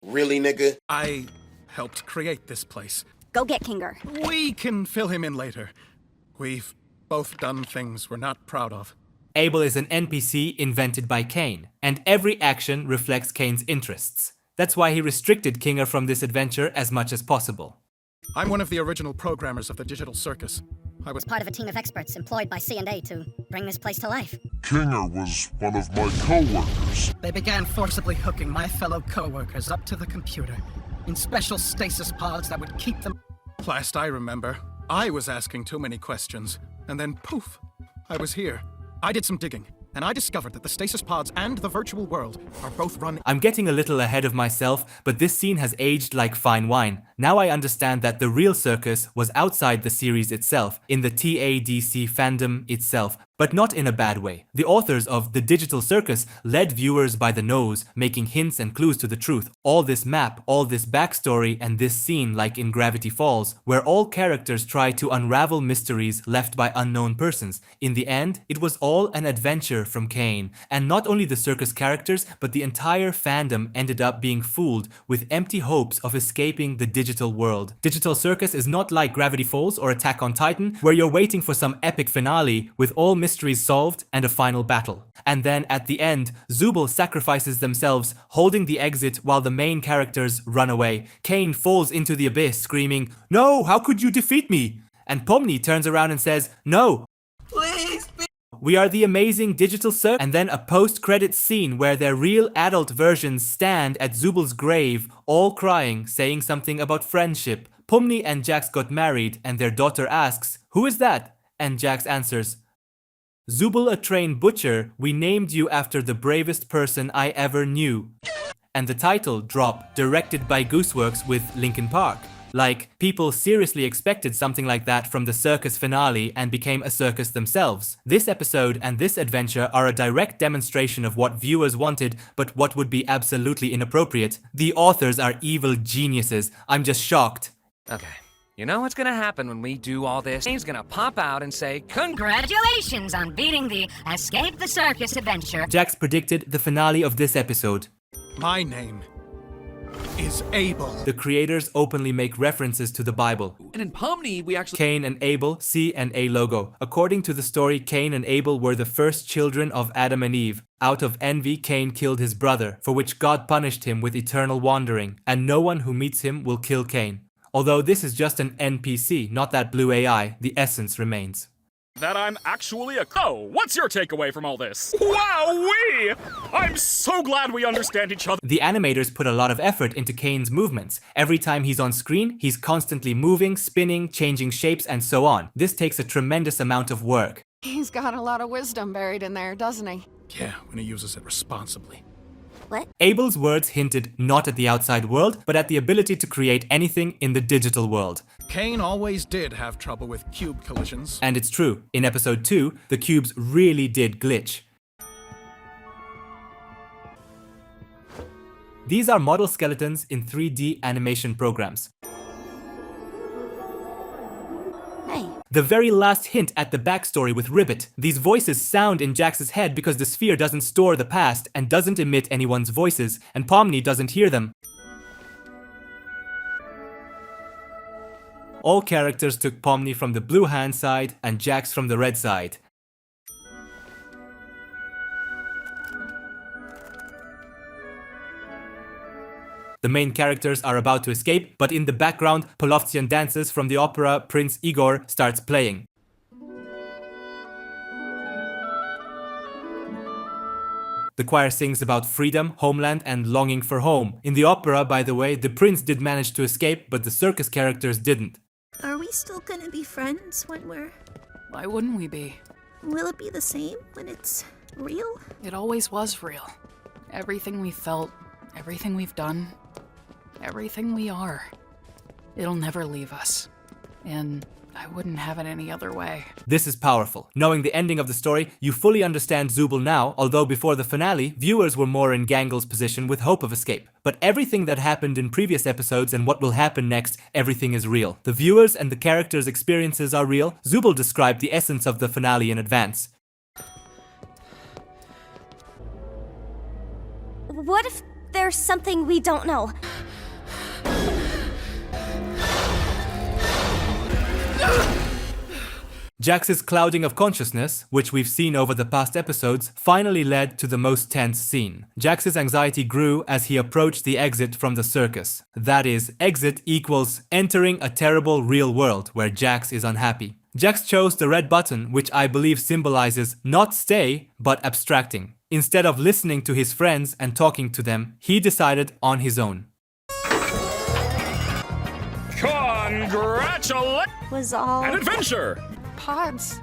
Really, nigga? I helped create this place. Go get Kinger. We can fill him in later. We've both done things we're not proud of. Abel is an NPC invented by Caine, and every action reflects Caine's interests. That's why he restricted Kinger from this adventure as much as possible. I'm one of the original programmers of the Digital Circus. I was part of a team of experts employed by C&A to bring this place to life. Kinger was one of my co-workers. They began forcibly hooking my fellow co-workers up to the computer in special stasis pods that would keep them... Last I remember, I was asking too many questions, and then poof, I was here. I did some digging, and I discovered that the stasis pods and the virtual world are both run... I'm getting a little ahead of myself, but this scene has aged like fine wine. Now I understand that the real circus was outside the series itself, in the TADC fandom itself, but not in a bad way. The authors of The Digital Circus led viewers by the nose, making hints and clues to the truth. All this map, all this backstory, and this scene like in Gravity Falls, where all characters try to unravel mysteries left by unknown persons. In the end, it was all an adventure from Caine, and not only the circus characters, but the entire fandom ended up being fooled with empty hopes of escaping the digital world. Digital Circus is not like Gravity Falls or Attack on Titan, where you're waiting for some epic finale with all mysteries solved and a final battle. And then at the end, Zooble sacrifices themselves, holding the exit while the main characters run away. Caine falls into the abyss, screaming, "No, how could you defeat me?" And Pomni turns around and says, "No. Please be We are the Amazing Digital Circus." And then a post-credits scene where their real adult versions stand at Zooble's grave, all crying, saying something about friendship. Pomni and Jax got married, and their daughter asks, "Who is that?" And Jax answers, "Zooble, a trained butcher, we named you after the bravest person I ever knew." And the title drop, directed by Gooseworx with Linkin Park. Like, people seriously expected something like that from the circus finale and became a circus themselves. This episode and this adventure are a direct demonstration of what viewers wanted, but what would be absolutely inappropriate. The authors are evil geniuses. I'm just shocked. Okay. You know what's gonna happen when we do all this? He's gonna pop out and say, Congratulations on beating the Escape the Circus adventure. Jax predicted the finale of this episode. My name is Abel. The creators openly make references to the Bible. And in Pomni, we actually... Caine and Abel, C&A logo. According to the story, Caine and Abel were the first children of Adam and Eve. Out of envy, Caine killed his brother, for which God punished him with eternal wandering, and no one who meets him will kill Caine. Although this is just an NPC, not that blue AI, the essence remains. That I'm actually a... Oh, what's your takeaway from all this? Wowee! I'm so glad we understand each other. The animators put a lot of effort into Caine's movements. Every time he's on screen, he's constantly moving, spinning, changing shapes, and so on. This takes a tremendous amount of work. He's got a lot of wisdom buried in there, doesn't he? Yeah, when he uses it responsibly. What? Abel's words hinted not at the outside world, but at the ability to create anything in the digital world. Caine always did have trouble with cube collisions. And it's true. In episode 2, the cubes really did glitch. These are model skeletons in 3D animation programs. Hey. The very last hint at the backstory with Ribbit. These voices sound in Jax's head because the sphere doesn't store the past and doesn't emit anyone's voices, and Pomni doesn't hear them. All characters took Pomni from the blue hand side and Jax from the red side. The main characters are about to escape, but in the background, Polovtsian dances from the opera Prince Igor starts playing. The choir sings about freedom, homeland, and longing for home. In the opera, by the way, the prince did manage to escape, but the circus characters didn't. Are we still gonna be friends when we're... Why wouldn't we be? Will it be the same when it's real? It always was real. Everything we felt, everything we've done, everything we are. It'll never leave us. And I wouldn't have it any other way. This is powerful. Knowing the ending of the story, you fully understand Zooble now, although before the finale, viewers were more in Gangle's position with hope of escape. But everything that happened in previous episodes and what will happen next, everything is real. The viewers and the characters' experiences are real. Zooble described the essence of the finale in advance. What if there's something we don't know? Jax's clouding of consciousness, which we've seen over the past episodes, finally led to the most tense scene. Jax's anxiety grew as he approached the exit from the circus. That is, exit equals entering a terrible real world where Jax is unhappy. Jax chose the red button, which I believe symbolizes not stay, but abstracting. Instead of listening to his friends and talking to them, he decided on his own. Congratulations! Was all... An adventure! Pods.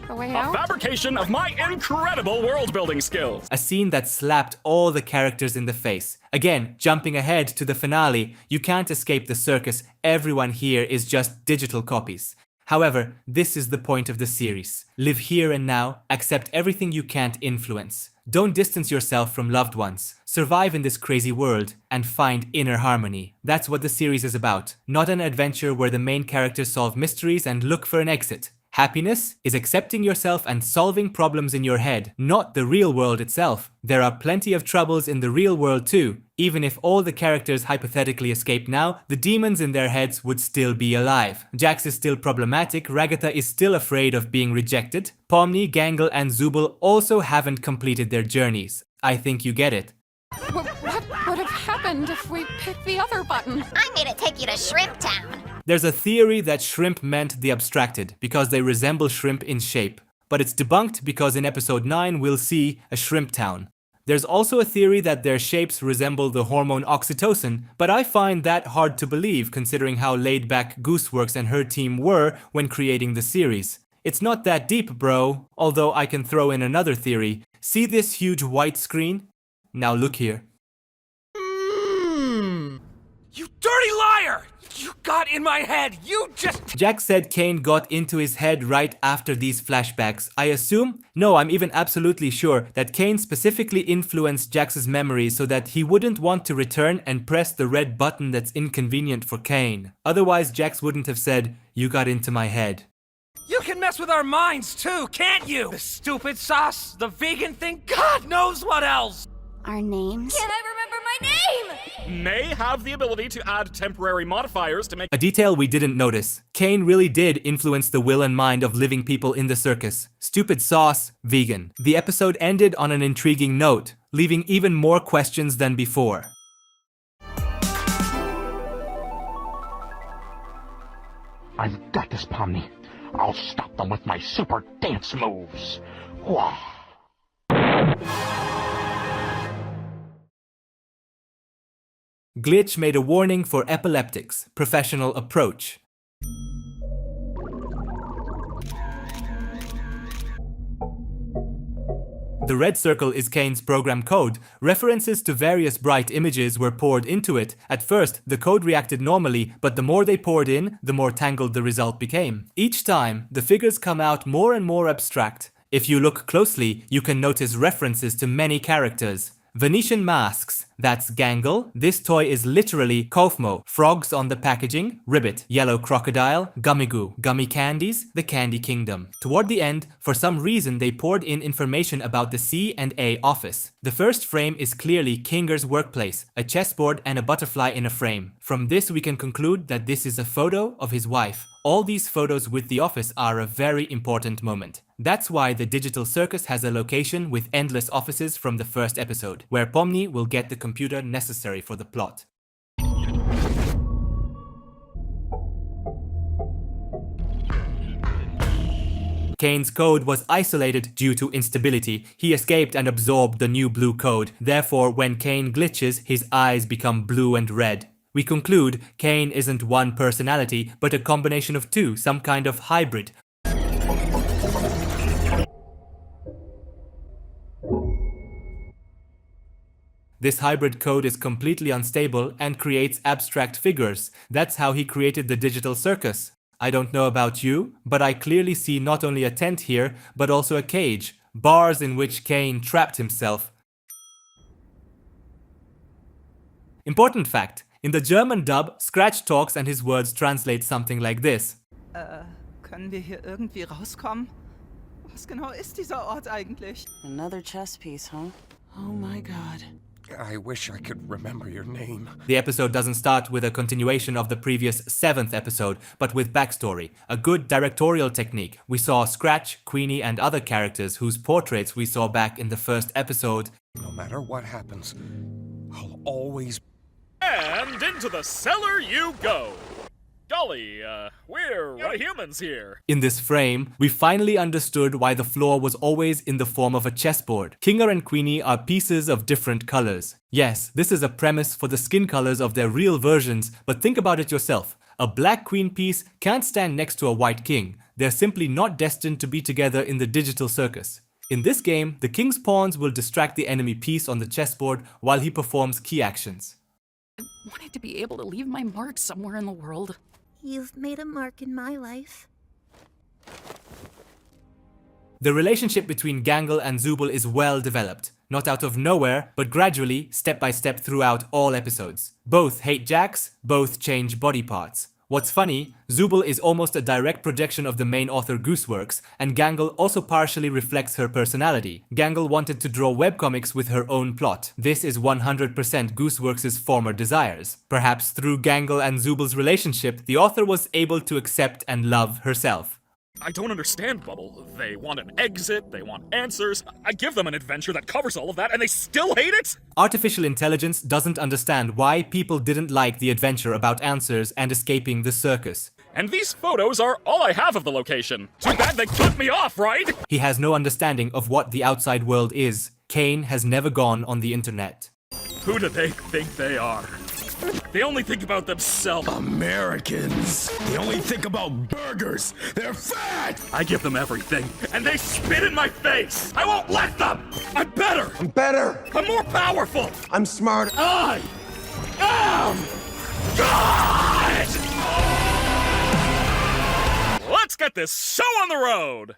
The way A out? fabrication of my incredible world-building skills! A scene that slapped all the characters in the face. Again, jumping ahead to the finale, you can't escape the circus. Everyone here is just digital copies. However, this is the point of the series. Live here and now, accept everything you can't influence. Don't distance yourself from loved ones. Survive in this crazy world and find inner harmony. That's what the series is about. Not an adventure where the main characters solve mysteries and look for an exit. Happiness is accepting yourself and solving problems in your head, not the real world itself. There are plenty of troubles in the real world too. Even if all the characters hypothetically escape now, the demons in their heads would still be alive. Jax is still problematic, Ragatha is still afraid of being rejected. Pomni, Gangle, and Zooble also haven't completed their journeys. I think you get it. What would have happened if we picked the other button? I made it take you to Shrimp Town. There's a theory that shrimp meant the abstracted, because they resemble shrimp in shape. But it's debunked because in episode 9 we'll see a shrimp town. There's also a theory that their shapes resemble the hormone oxytocin, but I find that hard to believe considering how laid back Gooseworx and her team were when creating the series. It's not that deep, bro, although I can throw in another theory. See this huge white screen? Now look here. You dirty liar! You got in my head! You just... Jax said Caine got into his head right after these flashbacks. I assume? No, I'm even absolutely sure that Caine specifically influenced Jax's memory so that he wouldn't want to return and press the red button that's inconvenient for Caine. Otherwise, Jax wouldn't have said, "You got into my head." You can mess with our minds too, can't you? The stupid sauce, the vegan thing, God knows what else! Our names? Can't I remember my name? May have the ability to add temporary modifiers to make... A detail we didn't notice. Caine really did influence the will and mind of living people in the circus. Stupid sauce, vegan. The episode ended on an intriguing note, leaving even more questions than before. I've got this, Pomni. I'll stop them with my super dance moves. Wah. Glitch made a warning for epileptics. Professional approach. The red circle is Caine's program code. References to various bright images were poured into it. At first, the code reacted normally, but the more they poured in, the more tangled the result became. Each time, the figures come out more and more abstract. If you look closely, you can notice references to many characters. Venetian masks, that's Gangle. This toy is literally Kofmo, frogs on the packaging, ribbit, yellow crocodile, gummy goo, gummy candies, the candy kingdom. Toward the end, for some reason they poured in information about the C&A office. The first frame is clearly Kinger's workplace, a chessboard and a butterfly in a frame. From this we can conclude that this is a photo of his wife. All these photos with the office are a very important moment. That's why the Digital Circus has a location with endless offices from the first episode, where Pomni will get the computer necessary for the plot. Caine's code was isolated due to instability. He escaped and absorbed the new blue code. Therefore, when Caine glitches, his eyes become blue and red. We conclude Caine isn't one personality, but a combination of two, some kind of hybrid. This hybrid code is completely unstable and creates abstract figures. That's how he created the Digital Circus. I don't know about you, but I clearly see not only a tent here, but also a cage, bars in which Caine trapped himself. Important fact, in the German dub, Scratch talks and his words translate something like this. Können wir hier irgendwie rauskommen? Was genau ist dieser Ort eigentlich? Another chess piece, huh? Oh my god. I wish I could remember your name. The episode doesn't start with a continuation of the previous 7th episode, but with backstory, a good directorial technique. We saw Scratch, Queenie and other characters whose portraits we saw back in the first episode. No matter what happens, I'll always... And into the cellar you go! Golly, we're humans here. In this frame, we finally understood why the floor was always in the form of a chessboard. Kinger and Queenie are pieces of different colors. Yes, this is a premise for the skin colors of their real versions, but think about it yourself. A black queen piece can't stand next to a white king. They're simply not destined to be together in the Digital Circus. In this game, the king's pawns will distract the enemy piece on the chessboard while he performs key actions. I wanted to be able to leave my mark somewhere in the world. You've made a mark in my life. The relationship between Gangle and Zooble is well developed. Not out of nowhere, but gradually, step by step throughout all episodes. Both hate Jax, both change body parts. What's funny, Zooble is almost a direct projection of the main author Gooseworx, and Gangle also partially reflects her personality. Gangle wanted to draw webcomics with her own plot. This is 100% Gooseworx's former desires. Perhaps through Gangle and Zooble's relationship, the author was able to accept and love herself. I don't understand, Bubble. They want an exit, they want answers. I give them an adventure that covers all of that, and they still hate it? Artificial intelligence doesn't understand why people didn't like the adventure about answers and escaping the circus. And these photos are all I have of the location. Too bad they cut me off, right? He has no understanding of what the outside world is. Caine has never gone on the internet. Who do they think they are? They only think about themselves. Americans. They only think about burgers. They're fat. I give them everything, and they spit in my face. I won't let them. I'm better. I'm better. I'm more powerful. I'm smart. I am God. Let's get this show on the road.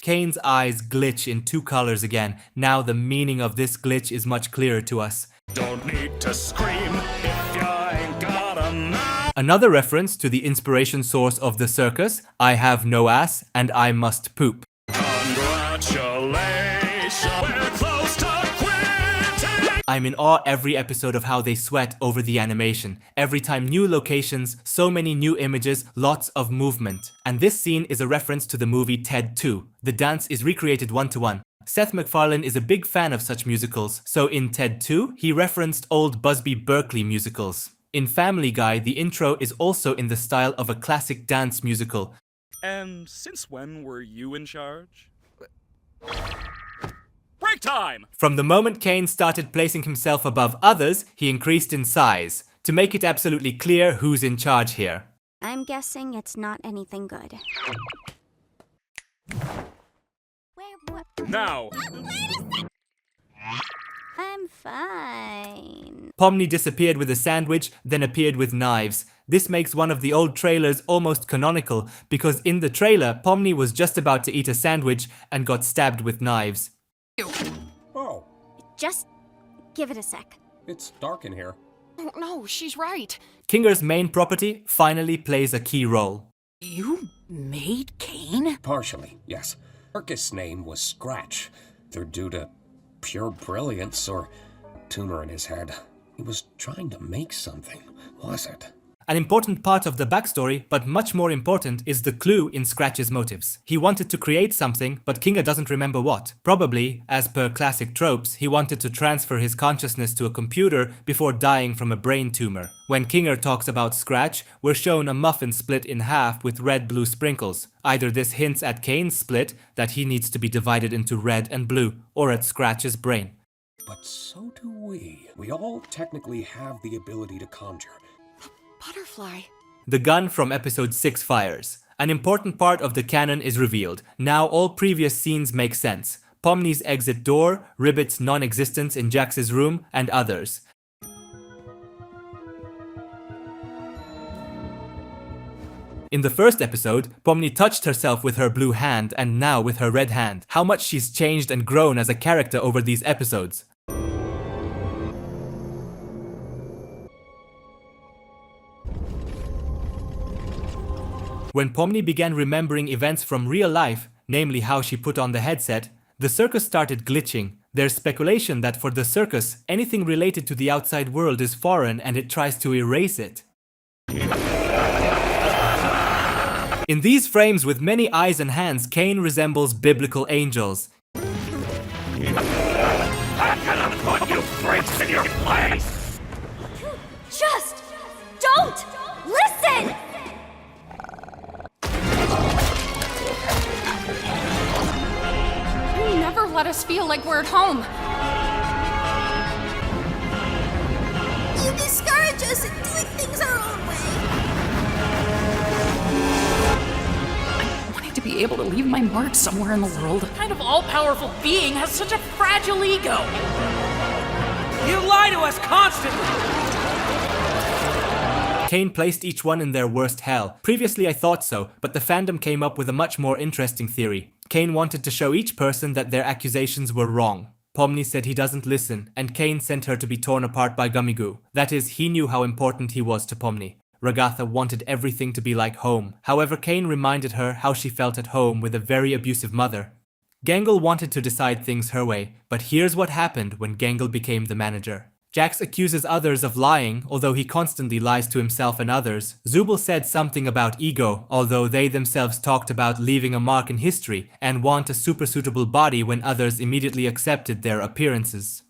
Caine's eyes glitch in two colors again. Now the meaning of this glitch is much clearer to us. Don't need to scream if you ain't got a mouth. Another reference to the inspiration source of the circus, I have no ass and I must poop. Congratulations, we're close to quitting. I'm in awe every episode of how they sweat over the animation. Every time new locations, so many new images, lots of movement. And this scene is a reference to the movie Ted 2. The dance is recreated one-to-one. Seth MacFarlane is a big fan of such musicals, so in Ted 2, he referenced old Busby Berkeley musicals. In Family Guy, the intro is also in the style of a classic dance musical. And since when were you in charge? Break time! From the moment Caine started placing himself above others, he increased in size, to make it absolutely clear who's in charge here. I'm guessing it's not anything good. Now! I'm fine. Pomni disappeared with a sandwich, then appeared with knives. This makes one of the old trailers almost canonical, because in the trailer, Pomni was just about to eat a sandwich and got stabbed with knives. Just Give it a sec. It's dark in here. Oh, no, she's right. Kinger's main property finally plays a key role. You made Caine? Partially, yes. Circus' name was Scratch. They're due to pure brilliance or tumor in his head. He was trying to make something, was it? An important part of the backstory, but much more important, is the clue in Scratch's motives. He wanted to create something, but Kinger doesn't remember what. Probably, as per classic tropes, he wanted to transfer his consciousness to a computer before dying from a brain tumor. When Kinger talks about Scratch, we're shown a muffin split in half with red-blue sprinkles. Either this hints at Caine's split, that he needs to be divided into red and blue, or at Scratch's brain. But so do we. We all technically have the ability to conjure. Butterfly. The gun from episode 6 fires. An important part of the canon is revealed. Now all previous scenes make sense. Pomni's exit door, Ribbit's non-existence in Jax's room, and others. In the first episode, Pomni touched herself with her blue hand and now with her red hand. How much she's changed and grown as a character over these episodes. When Pomni began remembering events from real life, namely how she put on the headset, the circus started glitching. There's speculation that for the circus, anything related to the outside world is foreign and it tries to erase it. In these frames with many eyes and hands, Caine resembles biblical angels. I'm gonna put you freaks in your place! Just don't listen! You never let us feel like we're at home. You discourage us in doing things our own way. I wanted to be able to leave my mark somewhere in the world. What kind of all-powerful being has such a fragile ego? You lie to us constantly! Caine placed each one in their worst hell. Previously I thought so, but the fandom came up with a much more interesting theory. Caine wanted to show each person that their accusations were wrong. Pomni said he doesn't listen, and Caine sent her to be torn apart by Gummigoo. That is, he knew how important he was to Pomni. Ragatha wanted everything to be like home. However, Caine reminded her how she felt at home with a very abusive mother. Gangle wanted to decide things her way, but here's what happened when Gangle became the manager. Jax accuses others of lying, although he constantly lies to himself and others. Zooble said something about ego, although they themselves talked about leaving a mark in history and want a super suitable body when others immediately accepted their appearances.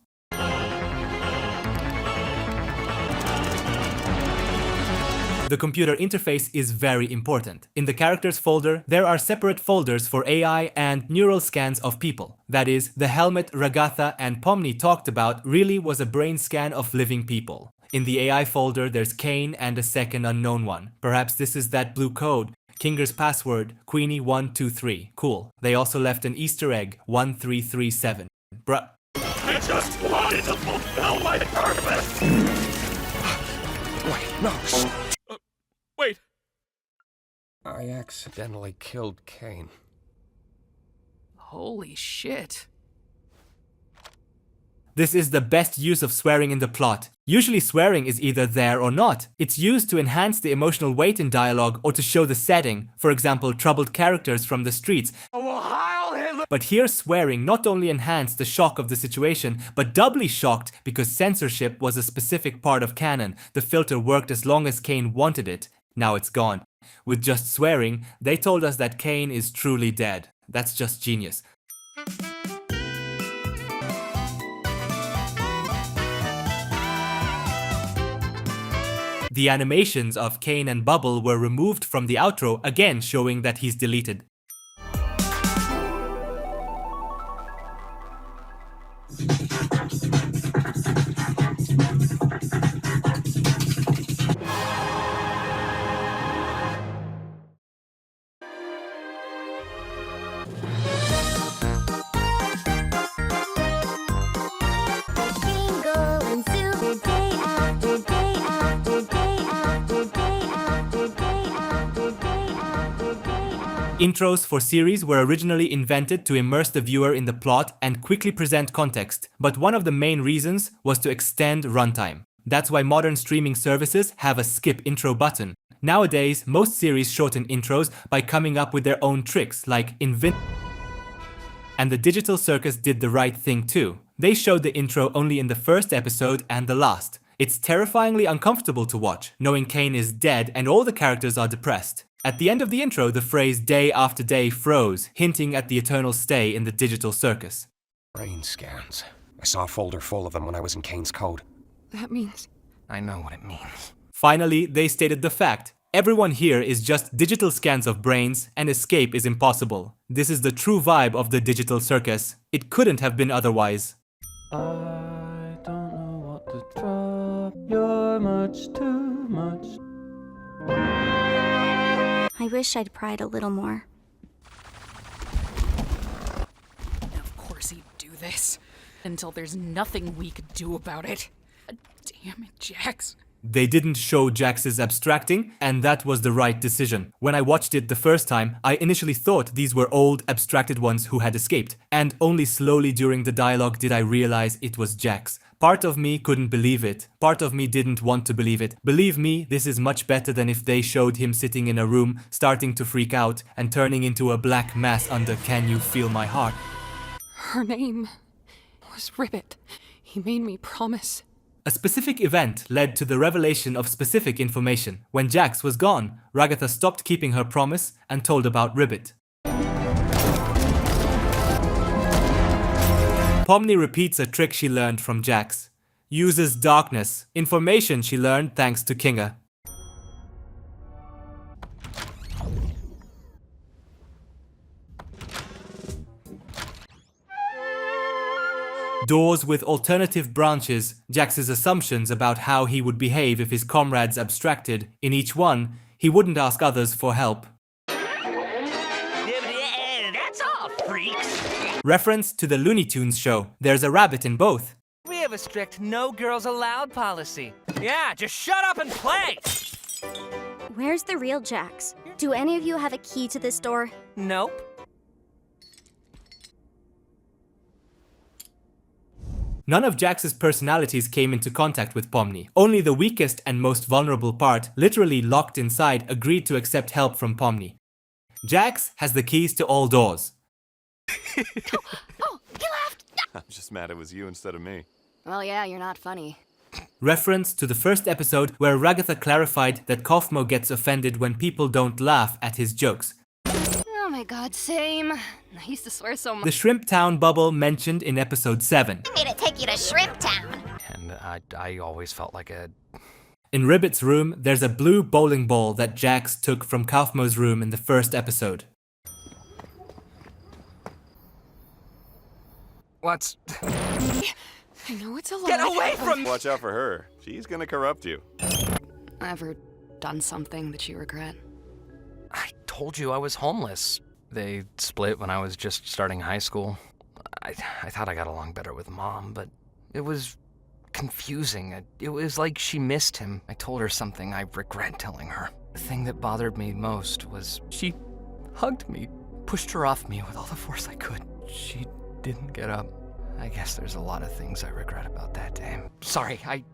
The computer interface is very important. In the characters folder, there are separate folders for AI and neural scans of people. That is, the helmet Ragatha and Pomni talked about really was a brain scan of living people. In the AI folder, there's Caine and a second unknown one. Perhaps this is that blue code. Kinger's password, Queenie123. Cool. They also left an Easter egg, 1337. Bruh. I just wanted to fulfill my purpose! Wait, no. Wait. I accidentally killed Caine. Holy shit. This is the best use of swearing in the plot. Usually swearing is either there or not. It's used to enhance the emotional weight in dialogue or to show the setting, for example, troubled characters from the streets. But here swearing not only enhanced the shock of the situation, but doubly shocked because censorship was a specific part of canon. The filter worked as long as Caine wanted it. Now it's gone. With just swearing, they told us that Caine is truly dead. That's just genius. The animations of Caine and Bubble were removed from the outro, again showing that he's deleted. Intros for series were originally invented to immerse the viewer in the plot and quickly present context, but one of the main reasons was to extend runtime. That's why modern streaming services have a skip intro button. Nowadays, most series shorten intros by coming up with their own tricks, like and the Digital Circus did the right thing too. They showed the intro only in the first episode and the last. It's terrifyingly uncomfortable to watch, knowing Caine is dead and all the characters are depressed. At the end of the intro, the phrase "day after day" froze, hinting at the eternal stay in the Digital Circus. Brain scans. I saw a folder full of them when I was in Caine's code. That means... I know what it means. Finally, they stated the fact. Everyone here is just digital scans of brains, and escape is impossible. This is the true vibe of the Digital Circus. It couldn't have been otherwise. I don't know what to drop. You're much too much. I wish I'd pried a little more. Of course he'd do this. Until there's nothing we could do about it. Damn it, Jax. They didn't show Jax's abstracting, and that was the right decision. When I watched it the first time, I initially thought these were old, abstracted ones who had escaped, and only slowly during the dialogue did I realize it was Jax. Part of me couldn't believe it. Part of me didn't want to believe it. Believe me, this is much better than if they showed him sitting in a room, starting to freak out, and turning into a black mass under "Can You Feel My Heart?" Her name was Ribbit. He made me promise. A specific event led to the revelation of specific information. When Jax was gone, Ragatha stopped keeping her promise and told about Ribbit. Pomni repeats a trick she learned from Jax. Uses darkness, information she learned thanks to Kinga. Doors with alternative branches, Jax's assumptions about how he would behave if his comrades abstracted. In each one, he wouldn't ask others for help. That's all, freaks. Reference to the Looney Tunes show. There's a rabbit in both. We have a strict no girls allowed policy. Yeah, just shut up and play! Where's the real Jax? Do any of you have a key to this door? Nope. None of Jax's personalities came into contact with Pomni. Only the weakest and most vulnerable part, literally locked inside, agreed to accept help from Pomni. Jax has the keys to all doors. Oh, he laughed! I'm just mad it was you instead of me. Well, yeah, you're not funny. Reference to the first episode where Ragatha clarified that Kaufmo gets offended when people don't laugh at his jokes. Oh my god, same. I used to swear so much. The Shrimp Town bubble mentioned in episode 7. I made it take you to Shrimp Town. And I always felt like a... In Ribbit's room, there's a blue bowling ball that Jax took from Kaufmo's room in the first episode. What's... I know it's a lie. Get away from me! Watch out for her. She's gonna corrupt you. Ever done something that you regret? I told you I was homeless. They split when I was just starting high school. I thought I got along better with Mom, but it was confusing. It was like she missed him. I told her something I regret telling her. The thing that bothered me most was she hugged me, pushed her off me with all the force I could. She didn't get up. I guess there's a lot of things I regret about that day. Sorry, I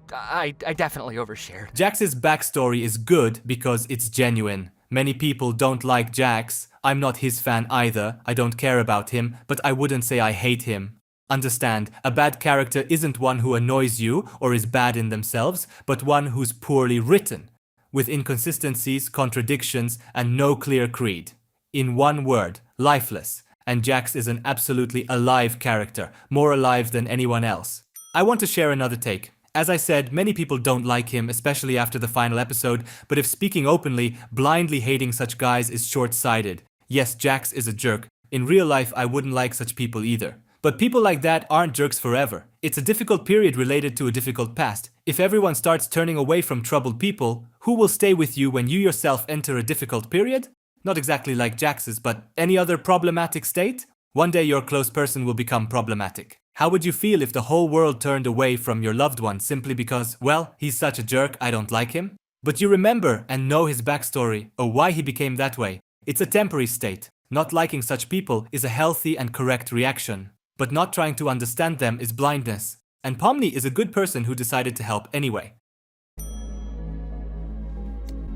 definitely overshared. Jax's backstory is good because it's genuine. Many people don't like Jax. I'm not his fan either. I don't care about him, but I wouldn't say I hate him. Understand, a bad character isn't one who annoys you or is bad in themselves, but one who's poorly written, with inconsistencies, contradictions, and no clear creed. In one word, lifeless. And Jax is an absolutely alive character, more alive than anyone else. I want to share another take. As I said, many people don't like him, especially after the final episode, but if speaking openly, blindly hating such guys is short-sighted. Yes, Jax is a jerk. In real life, I wouldn't like such people either. But people like that aren't jerks forever. It's a difficult period related to a difficult past. If everyone starts turning away from troubled people, who will stay with you when you yourself enter a difficult period? Not exactly like Jax's, but any other problematic state? One day your close person will become problematic. How would you feel if the whole world turned away from your loved one simply because, well, he's such a jerk, I don't like him? But you remember and know his backstory or why he became that way. It's a temporary state. Not liking such people is a healthy and correct reaction. But not trying to understand them is blindness. And Pomni is a good person who decided to help anyway.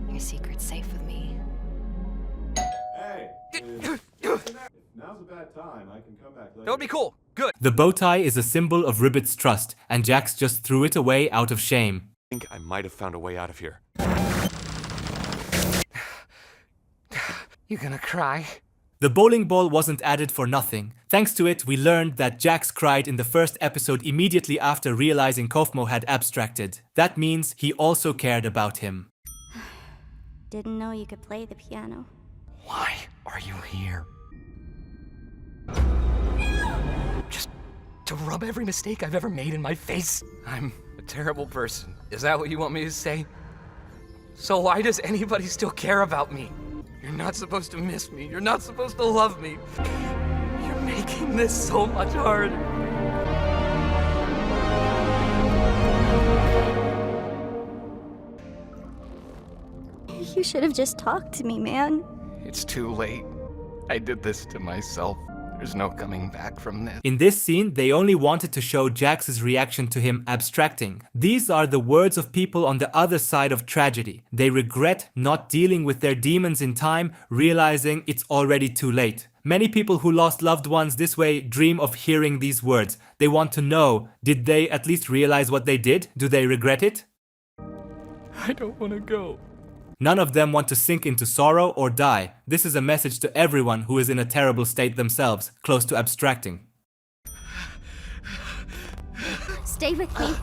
Your secret's safe with me. Hey, now's a bad time. I can come back later. That would be cool. Good. The bow tie is a symbol of Ribbit's trust, and Jax just threw it away out of shame. I think I might have found a way out of here. You gonna cry? The bowling ball wasn't added for nothing. Thanks to it, we learned that Jax cried in the first episode immediately after realizing Kofmo had abstracted. That means he also cared about him. Didn't know you could play the piano. Why are you here? Just to rub every mistake I've ever made in my face? I'm a terrible person. Is that what you want me to say? So why does anybody still care about me? You're not supposed to miss me. You're not supposed to love me. You're making this so much harder. You should have just talked to me, man. It's too late. I did this to myself. There's no coming back from this. In this scene, they only wanted to show Jax's reaction to him abstracting. These are the words of people on the other side of tragedy. They regret not dealing with their demons in time, realizing it's already too late. Many people who lost loved ones this way dream of hearing these words. They want to know, did they at least realize what they did? Do they regret it? I don't want to go. None of them want to sink into sorrow or die. This is a message to everyone who is in a terrible state themselves, close to abstracting. Stay with me.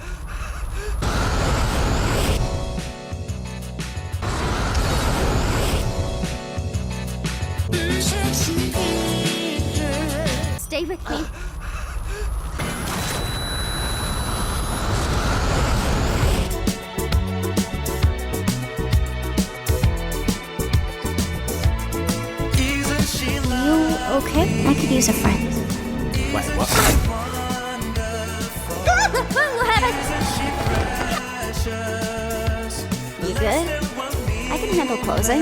Stay with me. Okay, I could use a friend. Wait, what? What happened? You good? I can handle closing.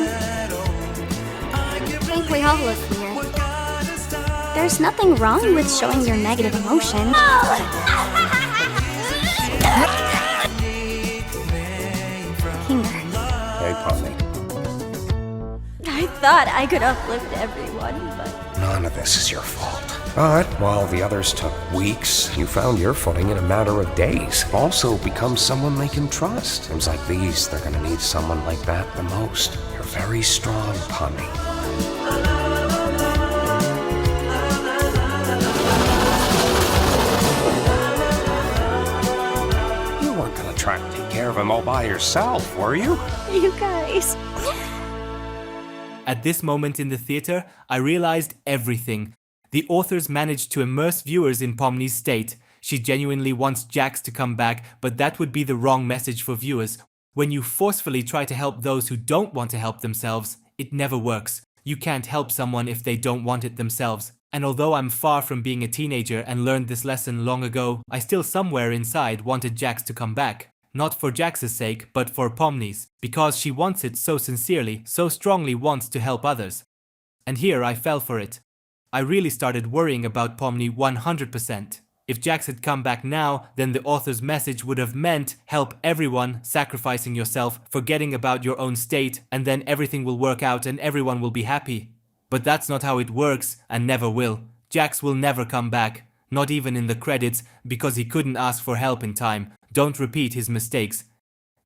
I think we all look weird. There's nothing wrong with showing your negative emotions. Hey, Pomni. I thought I could uplift everyone, but... None of this is your fault. But while the others took weeks, you found your footing in a matter of days. Also become someone they can trust. Times like these, they're gonna need someone like that the most. You're very strong, Pomni. You weren't gonna try to take care of him all by yourself, were you? You guys... At this moment in the theater, I realized everything. The authors managed to immerse viewers in Pomni's state. She genuinely wants Jax to come back, but that would be the wrong message for viewers. When you forcefully try to help those who don't want to help themselves, it never works. You can't help someone if they don't want it themselves. And although I'm far from being a teenager and learned this lesson long ago, I still somewhere inside wanted Jax to come back. Not for Jax's sake, but for Pomni's, because she wants it so sincerely, so strongly wants to help others. And here I fell for it. I really started worrying about Pomni 100%. If Jax had come back now, then the author's message would have meant help everyone, sacrificing yourself, forgetting about your own state, and then everything will work out and everyone will be happy. But that's not how it works, and never will. Jax will never come back. Not even in the credits, because he couldn't ask for help in time. Don't repeat his mistakes.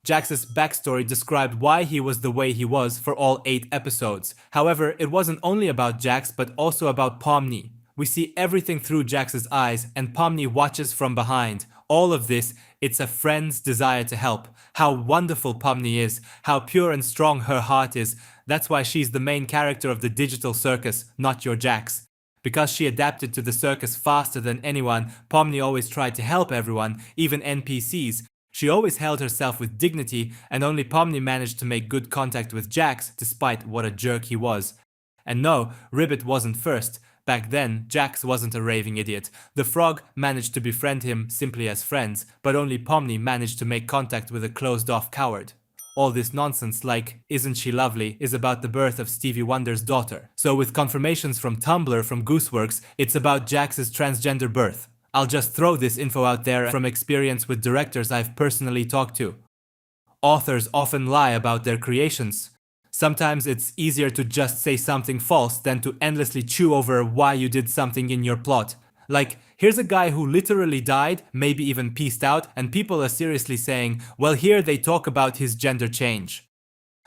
Jax's backstory described why he was the way he was for all 8 episodes. However, it wasn't only about Jax, but also about Pomni. We see everything through Jax's eyes, and Pomni watches from behind. All of this, it's a friend's desire to help. How wonderful Pomni is, how pure and strong her heart is. That's why she's the main character of the digital circus, not your Jax. Because she adapted to the circus faster than anyone, Pomni always tried to help everyone, even NPCs. She always held herself with dignity, and only Pomni managed to make good contact with Jax, despite what a jerk he was. And no, Ribbit wasn't first. Back then, Jax wasn't a raving idiot. The frog managed to befriend him simply as friends, but only Pomni managed to make contact with a closed-off coward. All this nonsense like, isn't she lovely, is about the birth of Stevie Wonder's daughter. So with confirmations from Tumblr from Gooseworx, it's about Jax's transgender birth. I'll just throw this info out there from experience with directors I've personally talked to. Authors often lie about their creations. Sometimes it's easier to just say something false than to endlessly chew over why you did something in your plot. Like, here's a guy who literally died, maybe even peaced out, and people are seriously saying, well, here they talk about his gender change.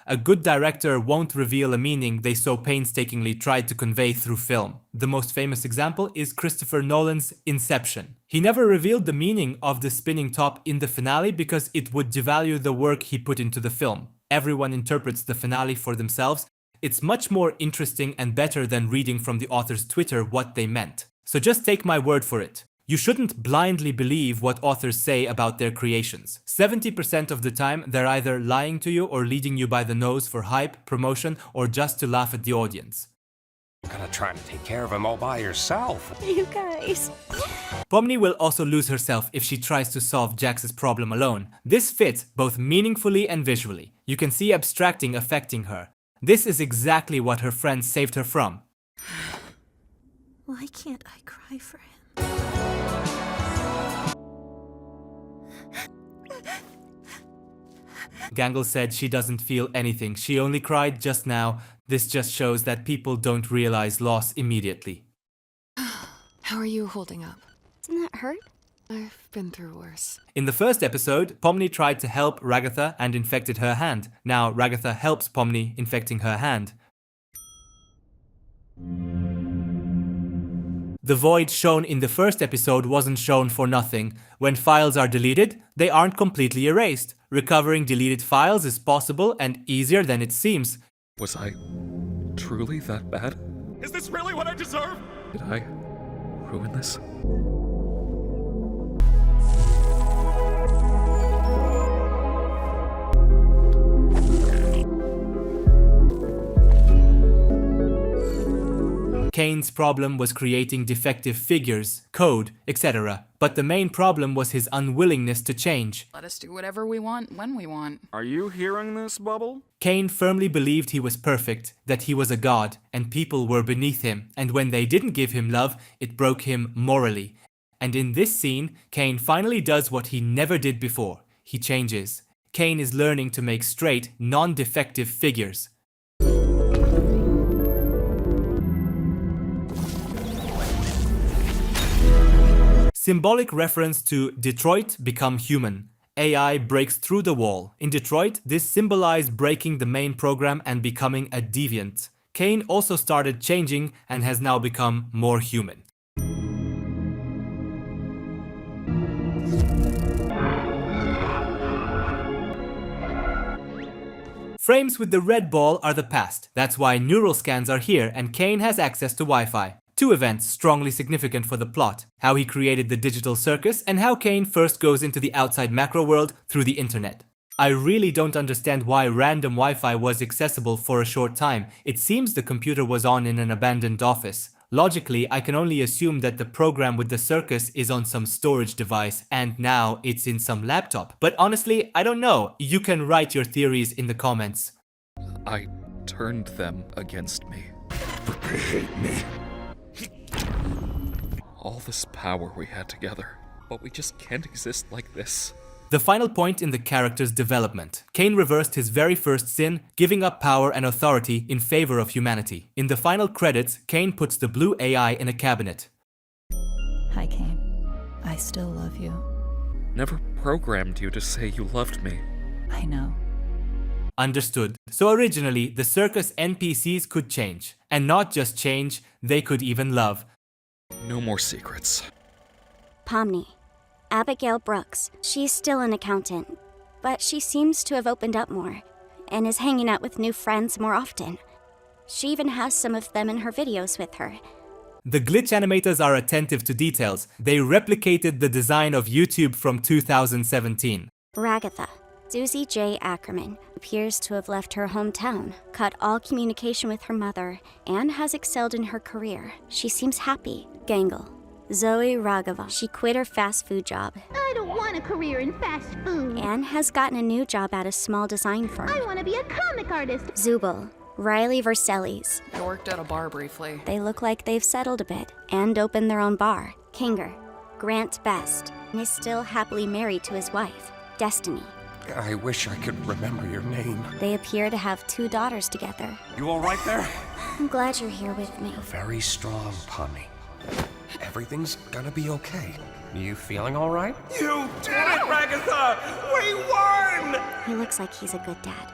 A good director won't reveal a meaning they so painstakingly tried to convey through film. The most famous example is Christopher Nolan's Inception. He never revealed the meaning of the spinning top in the finale because it would devalue the work he put into the film. Everyone interprets the finale for themselves. It's much more interesting and better than reading from the author's Twitter what they meant. So just take my word for it. You shouldn't blindly believe what authors say about their creations. 70% of the time, they're either lying to you or leading you by the nose for hype, promotion, or just to laugh at the audience. You're gonna try to take care of him all by yourself. You guys. Pomni will also lose herself if she tries to solve Jax's problem alone. This fits both meaningfully and visually. You can see abstracting affecting her. This is exactly what her friends saved her from. Why can't I cry for him? Gangle said she doesn't feel anything. She only cried just now. This just shows that people don't realize loss immediately. How are you holding up? Doesn't that hurt? I've been through worse. In the first episode, Pomni tried to help Ragatha and infected her hand. Now Ragatha helps Pomni, infecting her hand. The void shown in the first episode wasn't shown for nothing. When files are deleted, they aren't completely erased. Recovering deleted files is possible and easier than it seems. Was I truly that bad? Is this really what I deserve? Did I ruin this? Caine's problem was creating defective figures, code, etc. But the main problem was his unwillingness to change. Let us do whatever we want, when we want. Are you hearing this, Bubble? Caine firmly believed he was perfect, that he was a god, and people were beneath him, and when they didn't give him love, it broke him morally. And in this scene, Caine finally does what he never did before. He changes. Caine is learning to make straight, non-defective figures. Symbolic reference to Detroit Become Human. AI breaks through the wall. In Detroit, this symbolized breaking the main program and becoming a deviant. Caine also started changing and has now become more human. Frames with the red ball are the past. That's why neural scans are here and Caine has access to Wi-Fi. Two events strongly significant for the plot: how he created the digital circus and how Caine first goes into the outside macro world through the internet. I really don't understand why random Wi-Fi was accessible for a short time. It seems the computer was on in an abandoned office. Logically, I can only assume that the program with the circus is on some storage device and now it's in some laptop. But honestly, I don't know. You can write your theories in the comments. I turned them against me. But they hate me. All this power we had together, but we just can't exist like this. The final point in the character's development. Caine reversed his very first sin, giving up power and authority in favor of humanity. In the final credits, Caine puts the blue AI in a cabinet. Hi, Caine. I still love you. Never programmed you to say you loved me. I know. Understood. So originally, the circus NPCs could change. And not just change, they could even love. No more secrets. Pomni. Abigail Brooks. She's still an accountant, but she seems to have opened up more and is hanging out with new friends more often. She even has some of them in her videos with her. The glitch animators are attentive to details. They replicated the design of YouTube from 2017. Ragatha. Susie J. Ackerman appears to have left her hometown, cut all communication with her mother, and has excelled in her career. She seems happy. Gangle. Zoe Ragatha. She quit her fast food job I don't want a career in fast food. and has gotten a new job at a small design firm. I want to be a comic artist. Zooble, Riley Vercellis. I worked at a bar briefly. They look like they've settled a bit and opened their own bar. Kinger, Grant Best, is still happily married to his wife, Destiny. I wish I could remember your name. They appear to have 2 daughters together. You all right there? I'm glad you're here with me. Very strong, Pomni. Everything's gonna be okay. You feeling all right? You did it, Ragatha! We won! He looks like he's a good dad.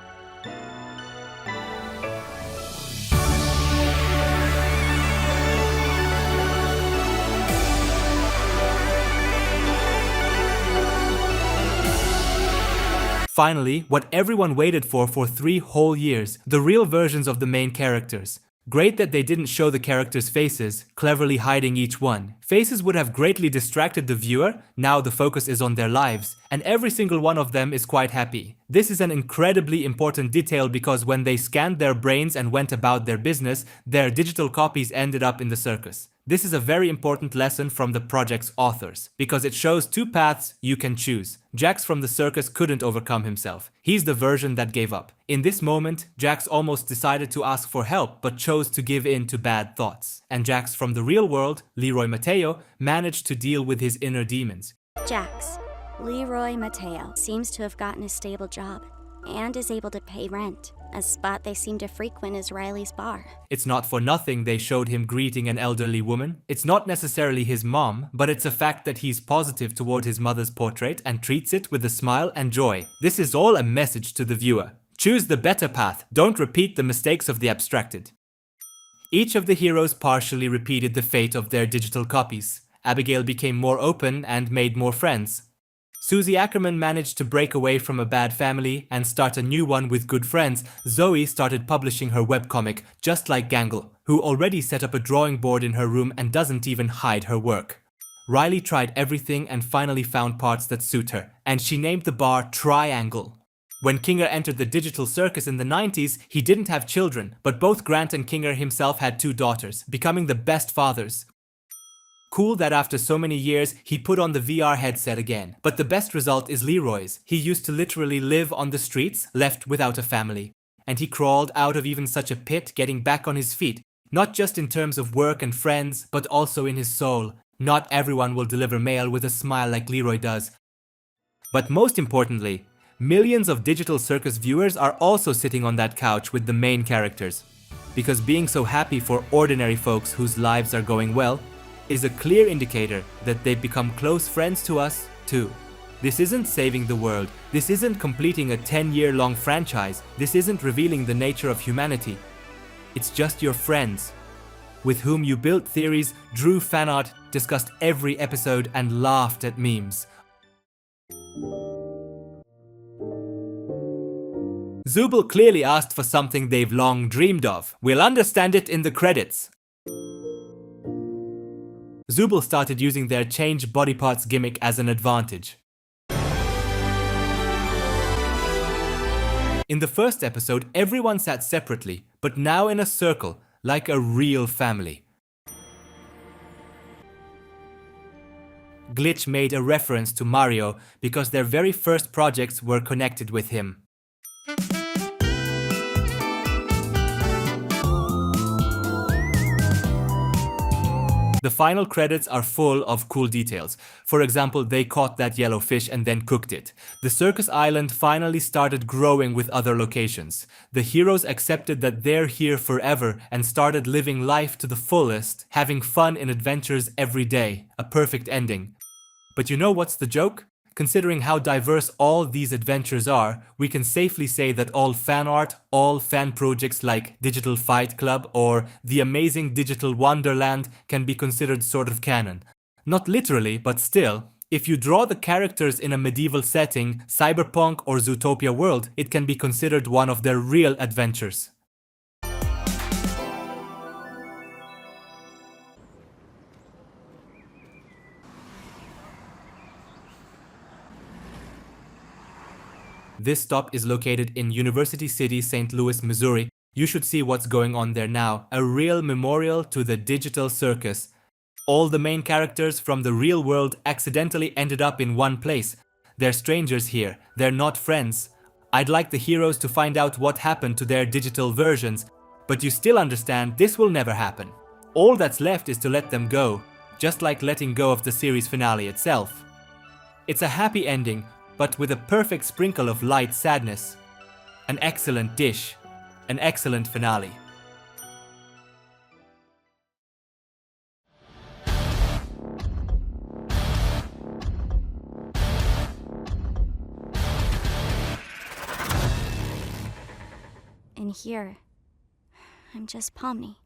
Finally, what everyone waited for 3 whole years, the real versions of the main characters. Great that they didn't show the characters' faces, cleverly hiding each one. Faces would have greatly distracted the viewer, now the focus is on their lives, and every single one of them is quite happy. This is an incredibly important detail because when they scanned their brains and went about their business, their digital copies ended up in the circus. This is a very important lesson from the project's authors, because it shows 2 paths you can choose. Jax from the circus couldn't overcome himself. He's the version that gave up. In this moment, Jax almost decided to ask for help, but chose to give in to bad thoughts. And Jax from the real world, Leroy Mateo, managed to deal with his inner demons. Jax, Leroy Mateo, seems to have gotten a stable job and is able to pay rent. A spot they seem to frequent is Riley's bar. It's not for nothing they showed him greeting an elderly woman. It's not necessarily his mom, but it's a fact that he's positive toward his mother's portrait and treats it with a smile and joy. This is all a message to the viewer. Choose the better path, don't repeat the mistakes of the abstracted. Each of the heroes partially repeated the fate of their digital copies. Abigail became more open and made more friends. Susie Ackerman managed to break away from a bad family and start a new one with good friends. Zoe started publishing her webcomic, just like Gangle, who already set up a drawing board in her room and doesn't even hide her work. Riley tried everything and finally found parts that suit her, and she named the bar Triangle. When Kinger entered the digital circus in the 90s, he didn't have children, but both Grant and Kinger himself had 2 daughters, becoming the best fathers. Cool that after so many years, he put on the VR headset again. But the best result is Leroy's. He used to literally live on the streets, left without a family. And he crawled out of even such a pit, getting back on his feet. Not just in terms of work and friends, but also in his soul. Not everyone will deliver mail with a smile like Leroy does. But most importantly, millions of digital circus viewers are also sitting on that couch with the main characters. Because being so happy for ordinary folks whose lives are going well is a clear indicator that they've become close friends to us too. This isn't saving the world, this isn't completing a 10-year-long franchise, this isn't revealing the nature of humanity. It's just your friends, with whom you built theories, drew fan art, discussed every episode and laughed at memes. Zooble clearly asked for something they've long dreamed of. We'll understand it in the credits. Zooble started using their change body parts gimmick as an advantage. In the first episode, everyone sat separately, but now in a circle, like a real family. Glitch made a reference to Mario because their very first projects were connected with him. The final credits are full of cool details. For example, they caught that yellow fish and then cooked it. The circus island finally started growing with other locations. The heroes accepted that they're here forever and started living life to the fullest, having fun in adventures every day. A perfect ending. But you know what's the joke? Considering how diverse all these adventures are, we can safely say that all fan art, all fan projects like Digital Fight Club or The Amazing Digital Wonderland can be considered sort of canon. Not literally, but still, if you draw the characters in a medieval setting, cyberpunk or Zootopia world, it can be considered one of their real adventures. This stop is located in University City, St. Louis, Missouri. You should see what's going on there now. A real memorial to the digital circus. All the main characters from the real world accidentally ended up in one place. They're strangers here, they're not friends. I'd like the heroes to find out what happened to their digital versions, but you still understand this will never happen. All that's left is to let them go, just like letting go of the series finale itself. It's a happy ending, but with a perfect sprinkle of light sadness. An excellent dish, an excellent finale. In here, I'm just Pomni.